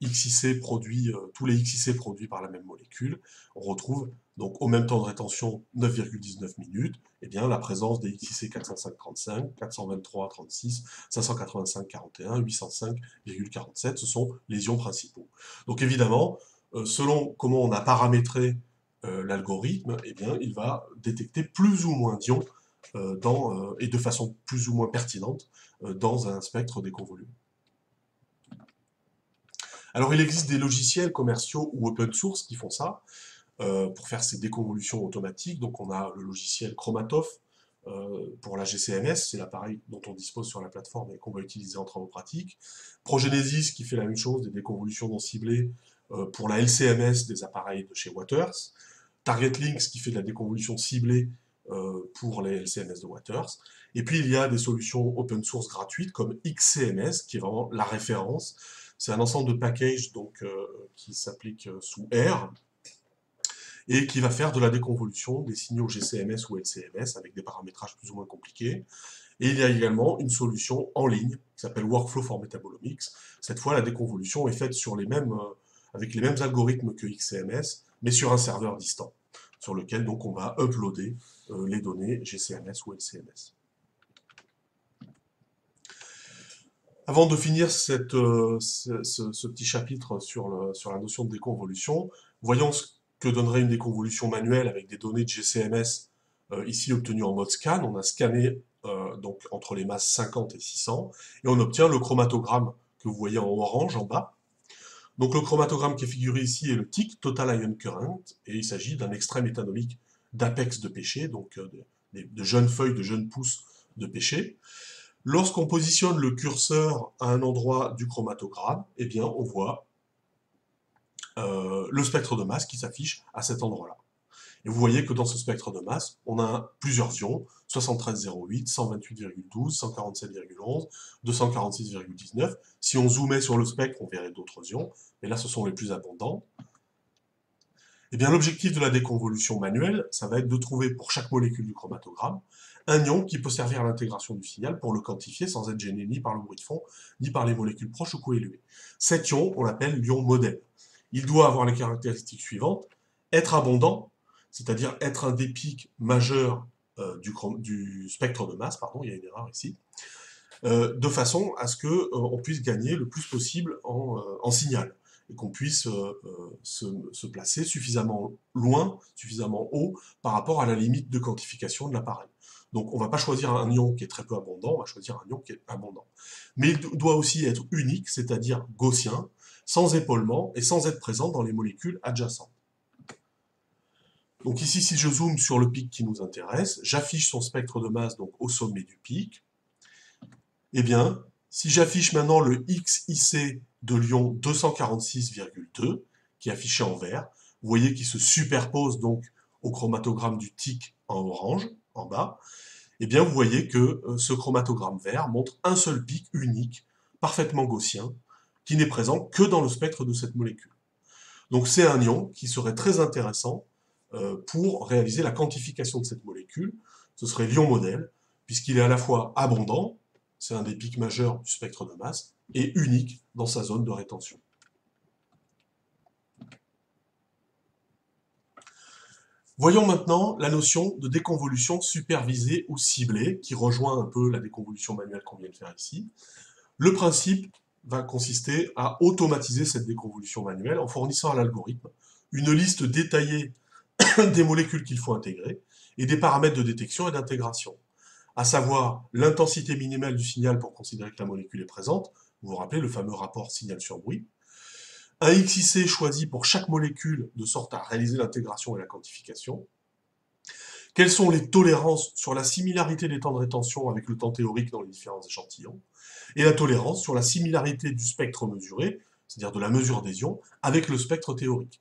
XIC tous les XIC produits par la même molécule. On retrouve donc au même temps de rétention 9,19 minutes, et bien la présence des XIC 405,35, 423,36, 585,41, 805,47, ce sont les ions principaux. Donc évidemment, selon comment on a paramétré l'algorithme, eh bien il va détecter plus ou moins d'ions et de façon plus ou moins pertinente dans un spectre déconvolué. Alors, il existe des logiciels commerciaux ou open source qui font ça, pour faire ces déconvolutions automatiques. Donc, on a le logiciel Chromatoph pour la GCMS, c'est l'appareil dont on dispose sur la plateforme et qu'on va utiliser en travaux pratiques. Progenesis qui fait la même chose, des déconvolutions non ciblées pour la LCMS des appareils de chez Waters. TargetLinks qui fait de la déconvolution ciblée pour les LCMS de Waters. Et puis, il y a des solutions open source gratuites comme XCMS, qui est vraiment la référence. C'est un ensemble de packages donc, qui s'applique sous R et qui va faire de la déconvolution des signaux GCMS ou LCMS avec des paramétrages plus ou moins compliqués. Et il y a également une solution en ligne qui s'appelle Workflow for Metabolomics. Cette fois, la déconvolution est faite avec les mêmes algorithmes que XCMS, mais sur un serveur distant, sur lequel donc on va uploader les données GCMS ou LCMS. Avant de finir ce petit chapitre sur la notion de déconvolution, voyons ce que donnerait une déconvolution manuelle avec des données de GCMS ici obtenues en mode scan. On a scanné donc entre les masses 50 et 600 et on obtient le chromatogramme que vous voyez en orange en bas. Donc le chromatogramme qui est figuré ici est le TIC, Total Ion Current, et il s'agit d'un extrait méthanolique d'apex de pêcher, donc de jeunes feuilles, de jeunes pousses de pêcher. Lorsqu'on positionne le curseur à un endroit du chromatogramme, eh bien, on voit le spectre de masse qui s'affiche à cet endroit-là. Et vous voyez que dans ce spectre de masse, on a plusieurs ions, 73,08, 128,12, 147,11, 246,19. Si on zoomait sur le spectre, on verrait d'autres ions, mais là, ce sont les plus abondants. Eh bien, l'objectif de la déconvolution manuelle, ça va être de trouver pour chaque molécule du chromatogramme un ion qui peut servir à l'intégration du signal pour le quantifier sans être gêné ni par le bruit de fond, ni par les molécules proches ou coéluées. Cet ion, on l'appelle l'ion modèle. Il doit avoir les caractéristiques suivantes: être abondant, c'est-à-dire être un des pics majeurs du spectre de masse, pardon, il y a une erreur ici, de façon à ce qu'on puisse gagner le plus possible en signal, et qu'on puisse se placer suffisamment loin, suffisamment haut, par rapport à la limite de quantification de l'appareil. Donc on ne va pas choisir un ion qui est très peu abondant, on va choisir un ion qui est abondant. Mais il doit aussi être unique, c'est-à-dire gaussien, sans épaulement et sans être présent dans les molécules adjacentes. Donc ici, si je zoome sur le pic qui nous intéresse, j'affiche son spectre de masse donc au sommet du pic. Eh bien, si j'affiche maintenant le XIC de l'ion 246,2, qui est affiché en vert, vous voyez qu'il se superpose donc au chromatogramme du TIC en orange, en bas, eh bien vous voyez que ce chromatogramme vert montre un seul pic unique, parfaitement gaussien, qui n'est présent que dans le spectre de cette molécule. Donc c'est un ion qui serait très intéressant pour réaliser la quantification de cette molécule. Ce serait l'ion modèle, puisqu'il est à la fois abondant, c'est un des pics majeurs du spectre de masse, et unique dans sa zone de rétention. Voyons maintenant la notion de déconvolution supervisée ou ciblée, qui rejoint un peu la déconvolution manuelle qu'on vient de faire ici. Le principe va consister à automatiser cette déconvolution manuelle en fournissant à l'algorithme une liste détaillée des molécules qu'il faut intégrer et des paramètres de détection et d'intégration, à savoir l'intensité minimale du signal pour considérer que la molécule est présente, vous vous rappelez le fameux rapport signal sur bruit, un XIC choisi pour chaque molécule de sorte à réaliser l'intégration et la quantification, quelles sont les tolérances sur la similarité des temps de rétention avec le temps théorique dans les différents échantillons, et la tolérance sur la similarité du spectre mesuré, c'est-à-dire de la mesure des ions, avec le spectre théorique.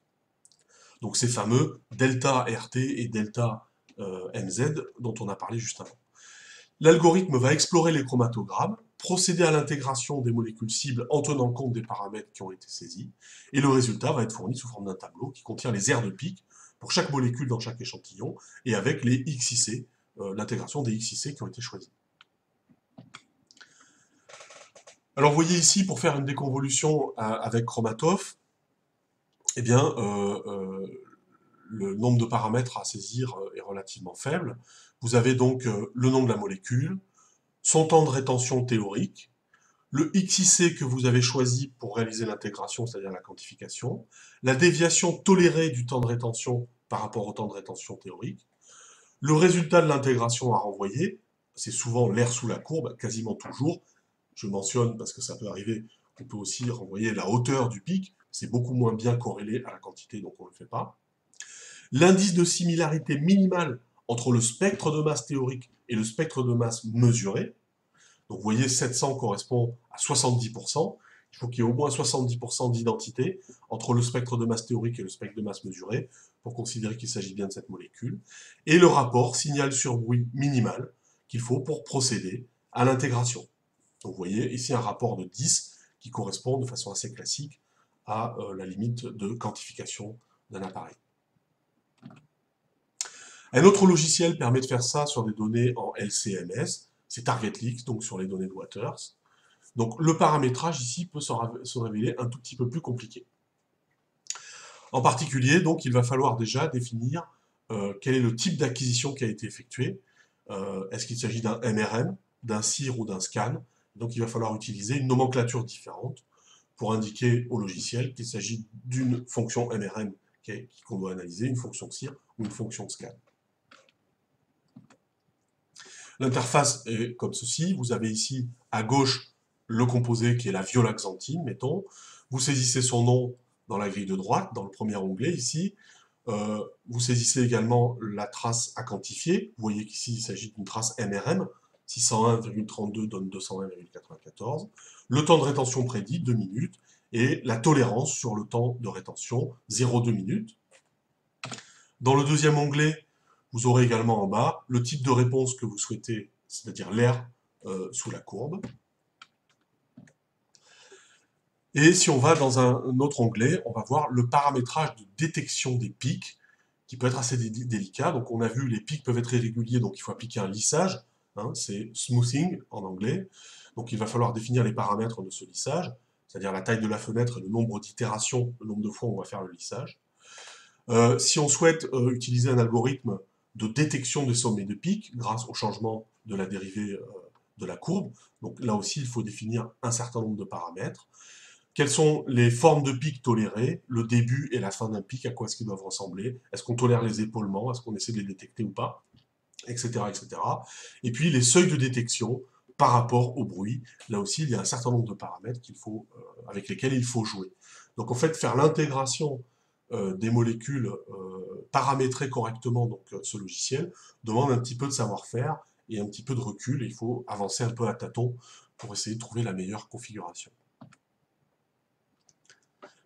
Donc ces fameux delta RT et delta MZ dont on a parlé juste avant. L'algorithme va explorer les chromatogrammes, procéder à l'intégration des molécules cibles en tenant compte des paramètres qui ont été saisis, et le résultat va être fourni sous forme d'un tableau qui contient les aires de pic pour chaque molécule dans chaque échantillon, et avec les XIC, l'intégration des XIC qui ont été choisis. Alors vous voyez ici, pour faire une déconvolution avec Chromatoph, eh bien, le nombre de paramètres à saisir est relativement faible. Vous avez donc le nom de la molécule, son temps de rétention théorique, le XIC que vous avez choisi pour réaliser l'intégration, c'est-à-dire la quantification, la déviation tolérée du temps de rétention par rapport au temps de rétention théorique, le résultat de l'intégration à renvoyer, c'est souvent l'air sous la courbe, quasiment toujours, je mentionne parce que ça peut arriver, on peut aussi renvoyer la hauteur du pic, c'est beaucoup moins bien corrélé à la quantité, donc on ne le fait pas. L'indice de similarité minimale entre le spectre de masse théorique et le spectre de masse mesuré. Donc vous voyez, 700 correspond à 70%. Il faut qu'il y ait au moins 70% d'identité entre le spectre de masse théorique et le spectre de masse mesuré pour considérer qu'il s'agit bien de cette molécule. Et le rapport signal sur bruit minimal qu'il faut pour procéder à l'intégration. Donc vous voyez ici un rapport de 10 qui correspond de façon assez classique à la limite de quantification d'un appareil. Un autre logiciel permet de faire ça sur des données en LCMS, c'est TargetLeaks, donc sur les données de Waters. Donc le paramétrage ici peut se révéler un tout petit peu plus compliqué. En particulier, donc, il va falloir déjà définir quel est le type d'acquisition qui a été effectué. Est-ce qu'il s'agit d'un MRM, d'un CIR ou d'un scan? Donc il va falloir utiliser une nomenclature différente pour indiquer au logiciel qu'il s'agit d'une fonction MRM qu'on doit analyser, une fonction CIR ou une fonction scan. L'interface est comme ceci. Vous avez ici à gauche le composé qui est la violaxanthine, mettons. Vous saisissez son nom dans la grille de droite, dans le premier onglet ici. Vous saisissez également la trace à quantifier. Vous voyez qu'ici il s'agit d'une trace MRM. 601,32 donne 201,94. Le temps de rétention prédit, 2 minutes. Et la tolérance sur le temps de rétention, 0,2 minutes. Dans le deuxième onglet, vous aurez également en bas le type de réponse que vous souhaitez, c'est-à-dire l'air sous la courbe. Et si on va dans un autre onglet, on va voir le paramétrage de détection des pics, qui peut être assez délicat. Donc on a vu les pics peuvent être irréguliers, donc il faut appliquer un lissage, hein, c'est smoothing en anglais. Donc il va falloir définir les paramètres de ce lissage, c'est-à-dire la taille de la fenêtre et le nombre d'itérations, le nombre de fois où on va faire le lissage. Si on souhaite utiliser un algorithme de détection des sommets de pics grâce au changement de la dérivée de la courbe, donc là aussi il faut définir un certain nombre de paramètres. Quelles sont les formes de pics tolérées, le début et la fin d'un pic, à quoi est-ce qu'ils doivent ressembler, est-ce qu'on tolère les épaulements, est-ce qu'on essaie de les détecter ou pas, etc., etc. Et puis les seuils de détection par rapport au bruit, là aussi il y a un certain nombre de paramètres avec lesquels il faut jouer. Donc en fait, faire l'intégration des molécules paramétrer correctement donc, ce logiciel demande un petit peu de savoir-faire et un petit peu de recul, et il faut avancer un peu à tâtons pour essayer de trouver la meilleure configuration.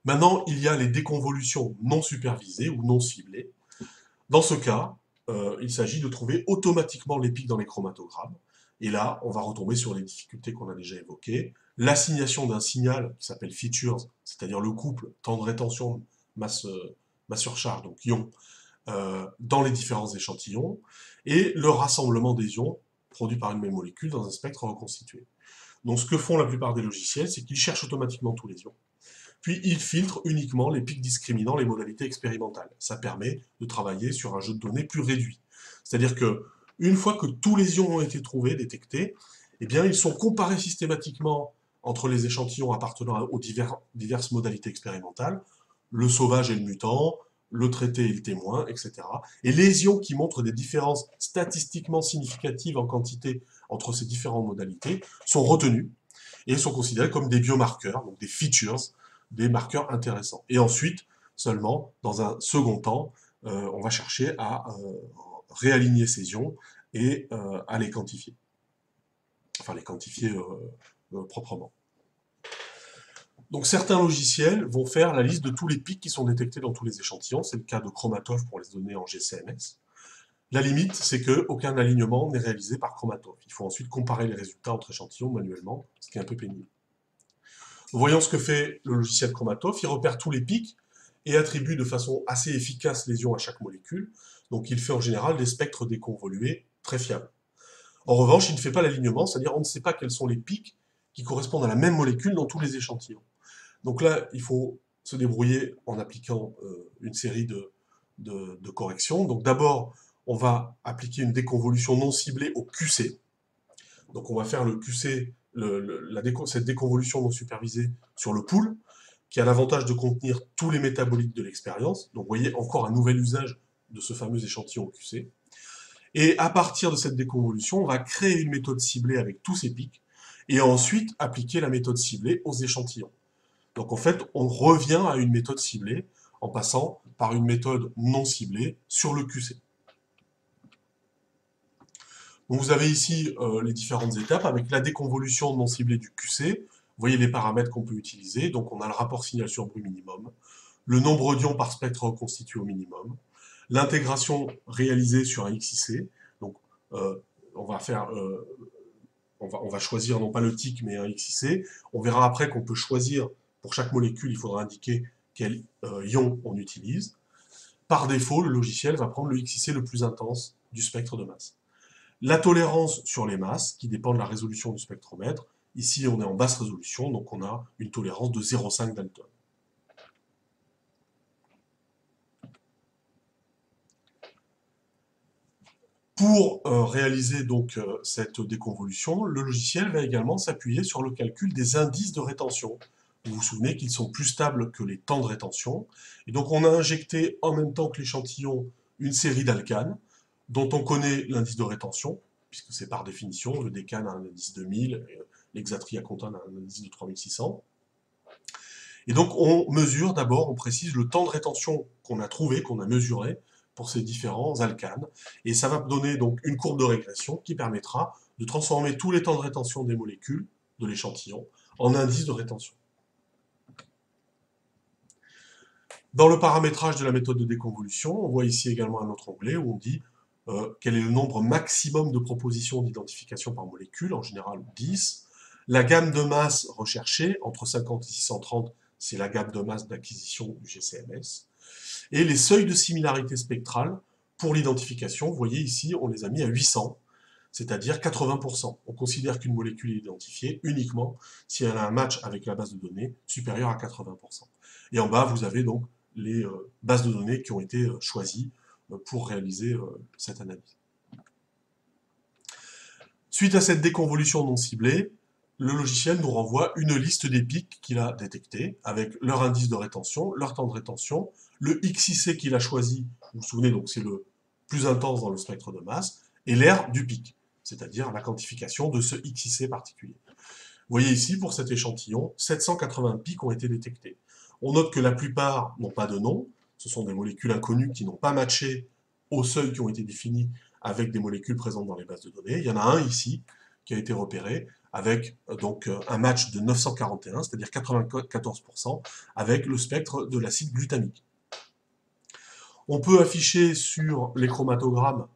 Maintenant, il y a les déconvolutions non supervisées ou non ciblées. Dans ce cas, il s'agit de trouver automatiquement les pics dans les chromatogrammes, et là, on va retomber sur les difficultés qu'on a déjà évoquées. L'assignation d'un signal qui s'appelle features, c'est-à-dire le couple temps de rétention masse surcharge, donc ions, dans les différents échantillons, et le rassemblement des ions produit par une même molécule dans un spectre reconstitué. Donc ce que font la plupart des logiciels, c'est qu'ils cherchent automatiquement tous les ions, puis ils filtrent uniquement les pics discriminant les modalités expérimentales. Ça permet de travailler sur un jeu de données plus réduit. C'est-à-dire que une fois que tous les ions ont été trouvés, détectés, eh bien, ils sont comparés systématiquement entre les échantillons appartenant aux diverses modalités expérimentales, le sauvage et le mutant, le traité et le témoin, etc. Et les ions qui montrent des différences statistiquement significatives en quantité entre ces différentes modalités sont retenus et sont considérés comme des biomarqueurs, donc des features, des marqueurs intéressants. Et ensuite, seulement, dans un second temps, on va chercher à réaligner ces ions et à les quantifier. Enfin, les quantifier proprement. Donc certains logiciels vont faire la liste de tous les pics qui sont détectés dans tous les échantillons. C'est le cas de Chromatov pour les données en GCMS. La limite, c'est qu'aucun alignement n'est réalisé par Chromatov. Il faut ensuite comparer les résultats entre échantillons manuellement, ce qui est un peu pénible. Voyons ce que fait le logiciel Chromatov. Il repère tous les pics et attribue de façon assez efficace les ions à chaque molécule. Donc il fait en général des spectres déconvolués très fiables. En revanche, il ne fait pas l'alignement, c'est-à-dire on ne sait pas quels sont les pics qui correspondent à la même molécule dans tous les échantillons. Donc là, il faut se débrouiller en appliquant une série de corrections. Donc d'abord, on va appliquer une déconvolution non ciblée au QC. Donc on va faire le QC, cette déconvolution non supervisée sur le pool, qui a l'avantage de contenir tous les métabolites de l'expérience. Donc vous voyez encore un nouvel usage de ce fameux échantillon QC. Et à partir de cette déconvolution, on va créer une méthode ciblée avec tous ces pics, et ensuite appliquer la méthode ciblée aux échantillons. Donc en fait, on revient à une méthode ciblée en passant par une méthode non ciblée sur le QC. Donc vous avez ici les différentes étapes avec la déconvolution non ciblée du QC. Vous voyez les paramètres qu'on peut utiliser. Donc on a le rapport signal sur bruit minimum, le nombre d'ions par spectre reconstitué au minimum, l'intégration réalisée sur un XIC. Donc on va choisir non pas le TIC mais un XIC. On verra après qu'on peut choisir, pour chaque molécule, il faudra indiquer quel ion on utilise. Par défaut, le logiciel va prendre le XIC le plus intense du spectre de masse. La tolérance sur les masses, qui dépend de la résolution du spectromètre. Ici, on est en basse résolution, donc on a une tolérance de 0,5 Dalton. Pour réaliser donc cette déconvolution, le logiciel va également s'appuyer sur le calcul des indices de rétention. Vous vous souvenez qu'ils sont plus stables que les temps de rétention. Et donc on a injecté en même temps que l'échantillon une série d'alcanes, dont on connaît l'indice de rétention, puisque c'est par définition, le décane a un indice de 1000, l'hexatriacontane a un indice de 3600. Et donc on mesure d'abord, on précise le temps de rétention qu'on a trouvé, qu'on a mesuré, pour ces différents alcanes, et ça va donner donc une courbe de régression qui permettra de transformer tous les temps de rétention des molécules de l'échantillon en indice de rétention. Dans le paramétrage de la méthode de déconvolution, on voit ici également un autre onglet où on dit quel est le nombre maximum de propositions d'identification par molécule, en général 10. La gamme de masse recherchée, entre 50 et 630, c'est la gamme de masse d'acquisition du GCMS. Et les seuils de similarité spectrale pour l'identification, vous voyez ici, on les a mis à 800, c'est-à-dire 80%. On considère qu'une molécule est identifiée uniquement si elle a un match avec la base de données supérieur à 80%. Et en bas, vous avez donc les bases de données qui ont été choisies pour réaliser cette analyse. Suite à cette déconvolution non ciblée, le logiciel nous renvoie une liste des pics qu'il a détectés, avec leur indice de rétention, leur temps de rétention, le XIC qu'il a choisi, vous vous souvenez, donc c'est le plus intense dans le spectre de masse, et l'aire du pic, c'est-à-dire la quantification de ce XIC particulier. Vous voyez ici, pour cet échantillon, 780 pics ont été détectés. On note que la plupart n'ont pas de nom, ce sont des molécules inconnues qui n'ont pas matché aux seuils qui ont été définis avec des molécules présentes dans les bases de données. Il y en a un ici qui a été repéré avec donc un match de 941, c'est-à-dire 94%, avec le spectre de l'acide glutamique. On peut afficher sur les chromatogrammes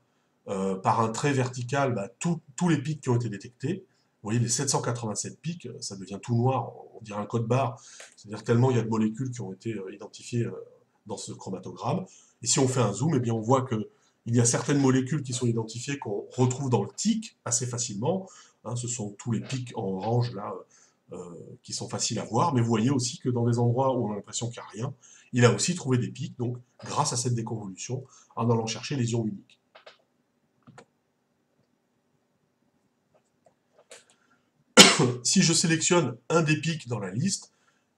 par un trait vertical tous les pics qui ont été détectés. Vous voyez, les 787 pics, ça devient tout noir, on dirait un code barre, c'est-à-dire tellement il y a de molécules qui ont été identifiées dans ce chromatogramme. Et si on fait un zoom, eh bien on voit qu'il y a certaines molécules qui sont identifiées qu'on retrouve dans le TIC assez facilement. Hein, ce sont tous les pics en orange là qui sont faciles à voir, mais vous voyez aussi que dans des endroits où on a l'impression qu'il n'y a rien, il a aussi trouvé des pics, donc grâce à cette déconvolution, en allant chercher les ions uniques. Si je sélectionne un des pics dans la liste,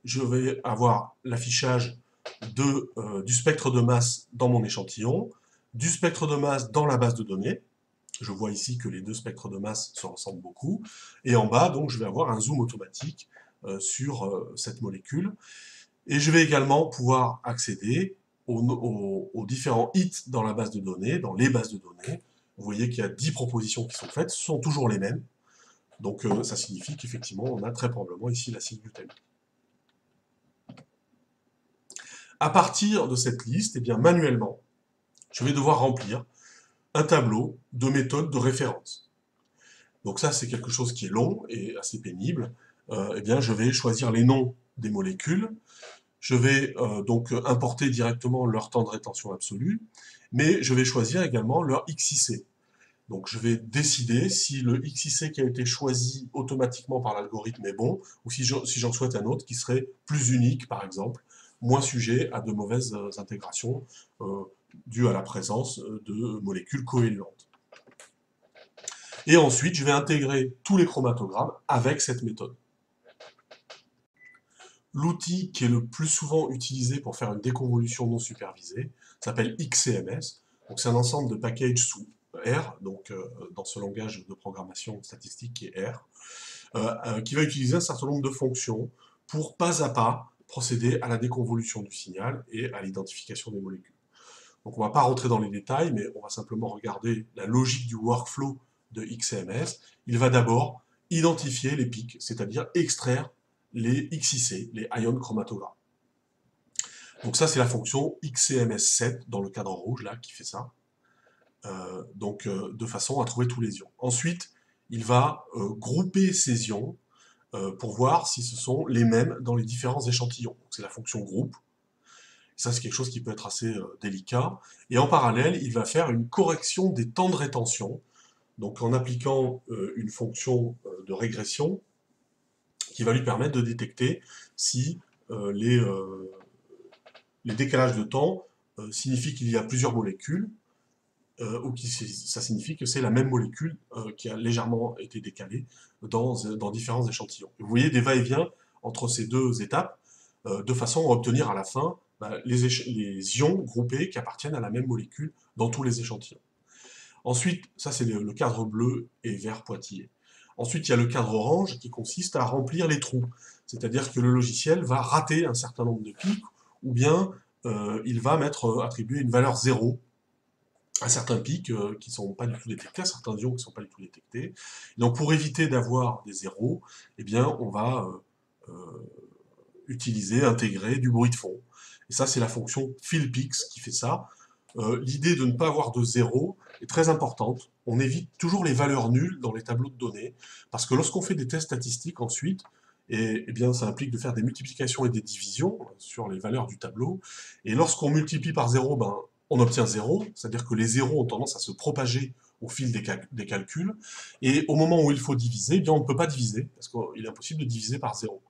je vais avoir l'affichage du spectre de masse dans mon échantillon, du spectre de masse dans la base de données. Je vois ici que les deux spectres de masse se ressemblent beaucoup. Et en bas, donc, je vais avoir un zoom automatique sur cette molécule. Et je vais également pouvoir accéder aux différents hits dans la base de données, dans les bases de données. Vous voyez qu'il y a 10 propositions qui sont faites, ce sont toujours les mêmes. Donc ça signifie qu'effectivement, on a très probablement ici l'acide glutamique. À partir de cette liste, eh bien, manuellement, je vais devoir remplir un tableau de méthodes de référence. Donc ça, c'est quelque chose qui est long et assez pénible. Eh bien, je vais choisir les noms des molécules. Je vais donc importer directement leur temps de rétention absolu, mais je vais choisir également leur XIC. Donc je vais décider si le XIC qui a été choisi automatiquement par l'algorithme est bon, ou si j'en souhaite un autre qui serait plus unique, par exemple, moins sujet à de mauvaises intégrations dues à la présence de molécules coéluantes. Et ensuite, je vais intégrer tous les chromatogrammes avec cette méthode. L'outil qui est le plus souvent utilisé pour faire une déconvolution non supervisée s'appelle XCMS. Donc c'est un ensemble de packages sous R, donc dans ce langage de programmation statistique qui est R, qui va utiliser un certain nombre de fonctions pour pas à pas procéder à la déconvolution du signal et à l'identification des molécules. Donc on ne va pas rentrer dans les détails, mais on va simplement regarder la logique du workflow de XCMS. Il va d'abord identifier les pics, c'est-à-dire extraire les XIC, les ion chromatogrammes. Donc ça, c'est la fonction XCMS7 dans le cadre rouge, là, qui fait ça. De façon à trouver tous les ions. Ensuite, il va grouper ces ions pour voir si ce sont les mêmes dans les différents échantillons. C'est la fonction groupe. Ça, c'est quelque chose qui peut être assez délicat. Et en parallèle, il va faire une correction des temps de rétention, donc en appliquant une fonction de régression qui va lui permettre de détecter si les décalages de temps signifient qu'il y a plusieurs molécules, ou ça signifie que c'est la même molécule qui a légèrement été décalée dans différents échantillons. Vous voyez des va-et-vient entre ces deux étapes, de façon à obtenir à la fin les ions groupés qui appartiennent à la même molécule dans tous les échantillons. Ensuite, ça c'est le cadre bleu et vert pointillé. Ensuite, il y a le cadre orange qui consiste à remplir les trous. C'est-à-dire que le logiciel va rater un certain nombre de pics, ou bien il va attribuer une valeur 0 à certains pics qui ne sont pas du tout détectés, à certains ions qui ne sont pas du tout détectés. Donc pour éviter d'avoir des zéros, eh bien, on va intégrer du bruit de fond. Et ça, c'est la fonction fillPix qui fait ça. L'idée de ne pas avoir de zéro est très importante. On évite toujours les valeurs nulles dans les tableaux de données, parce que lorsqu'on fait des tests statistiques ensuite, eh bien, ça implique de faire des multiplications et des divisions sur les valeurs du tableau. Et lorsqu'on multiplie par 0, on obtient 0, c'est-à-dire que les zéros ont tendance à se propager au fil des calculs. Et au moment où il faut diviser, eh bien, on ne peut pas diviser, parce qu'il est impossible de diviser par 0.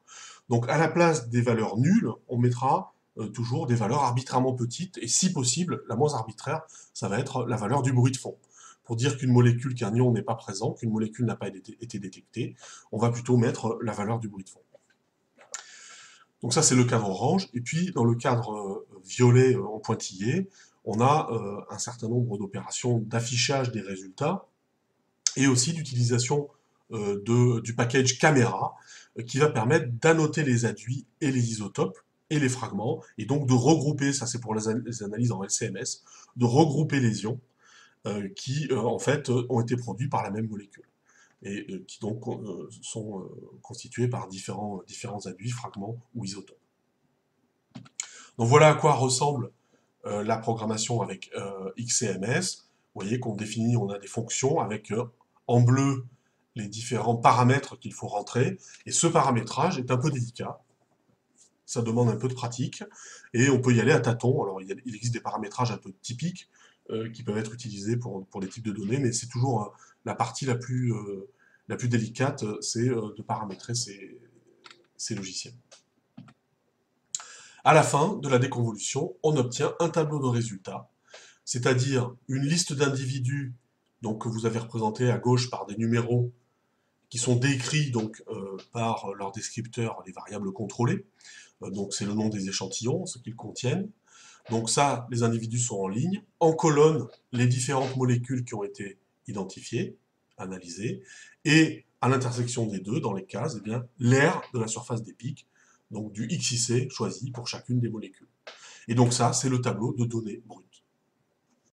Donc à la place des valeurs nulles, on mettra toujours des valeurs arbitrairement petites, et si possible, la moins arbitraire, ça va être la valeur du bruit de fond. Pour dire qu'une molécule, qu'un ion n'est pas présent, qu'une molécule n'a pas été détectée, on va plutôt mettre la valeur du bruit de fond. Donc ça, c'est le cadre orange. Et puis, dans le cadre violet en pointillé, on a un certain nombre d'opérations d'affichage des résultats et aussi d'utilisation du package caméra qui va permettre d'annoter les adduits et les isotopes et les fragments, et donc de regrouper, ça c'est pour les analyses en LCMS, de regrouper les ions qui en fait ont été produits par la même molécule et qui donc sont constitués par différents adduits, fragments ou isotopes. Donc voilà à quoi ressemble la programmation avec XCMS. Vous voyez qu'on définit, on a des fonctions avec en bleu les différents paramètres qu'il faut rentrer, et ce paramétrage est un peu délicat. ça demande un peu de pratique, et on peut y aller à tâtons. Alors, il existe des paramétrages un peu typiques qui peuvent être utilisés pour les types de données, mais c'est toujours la partie la plus délicate, c'est de paramétrer ces logiciels. À la fin de la déconvolution, on obtient un tableau de résultats, c'est-à-dire une liste d'individus donc, que vous avez représentés à gauche par des numéros qui sont décrits donc, par leur descripteur, les variables contrôlées. Donc c'est le nom des échantillons, ce qu'ils contiennent. Donc ça, les individus sont en ligne. En colonne, les différentes molécules qui ont été identifiées, analysées. Et à l'intersection des deux, dans les cases, eh bien, l'aire de la surface des pics, donc du XIC choisi pour chacune des molécules. Et donc ça, c'est le tableau de données brutes.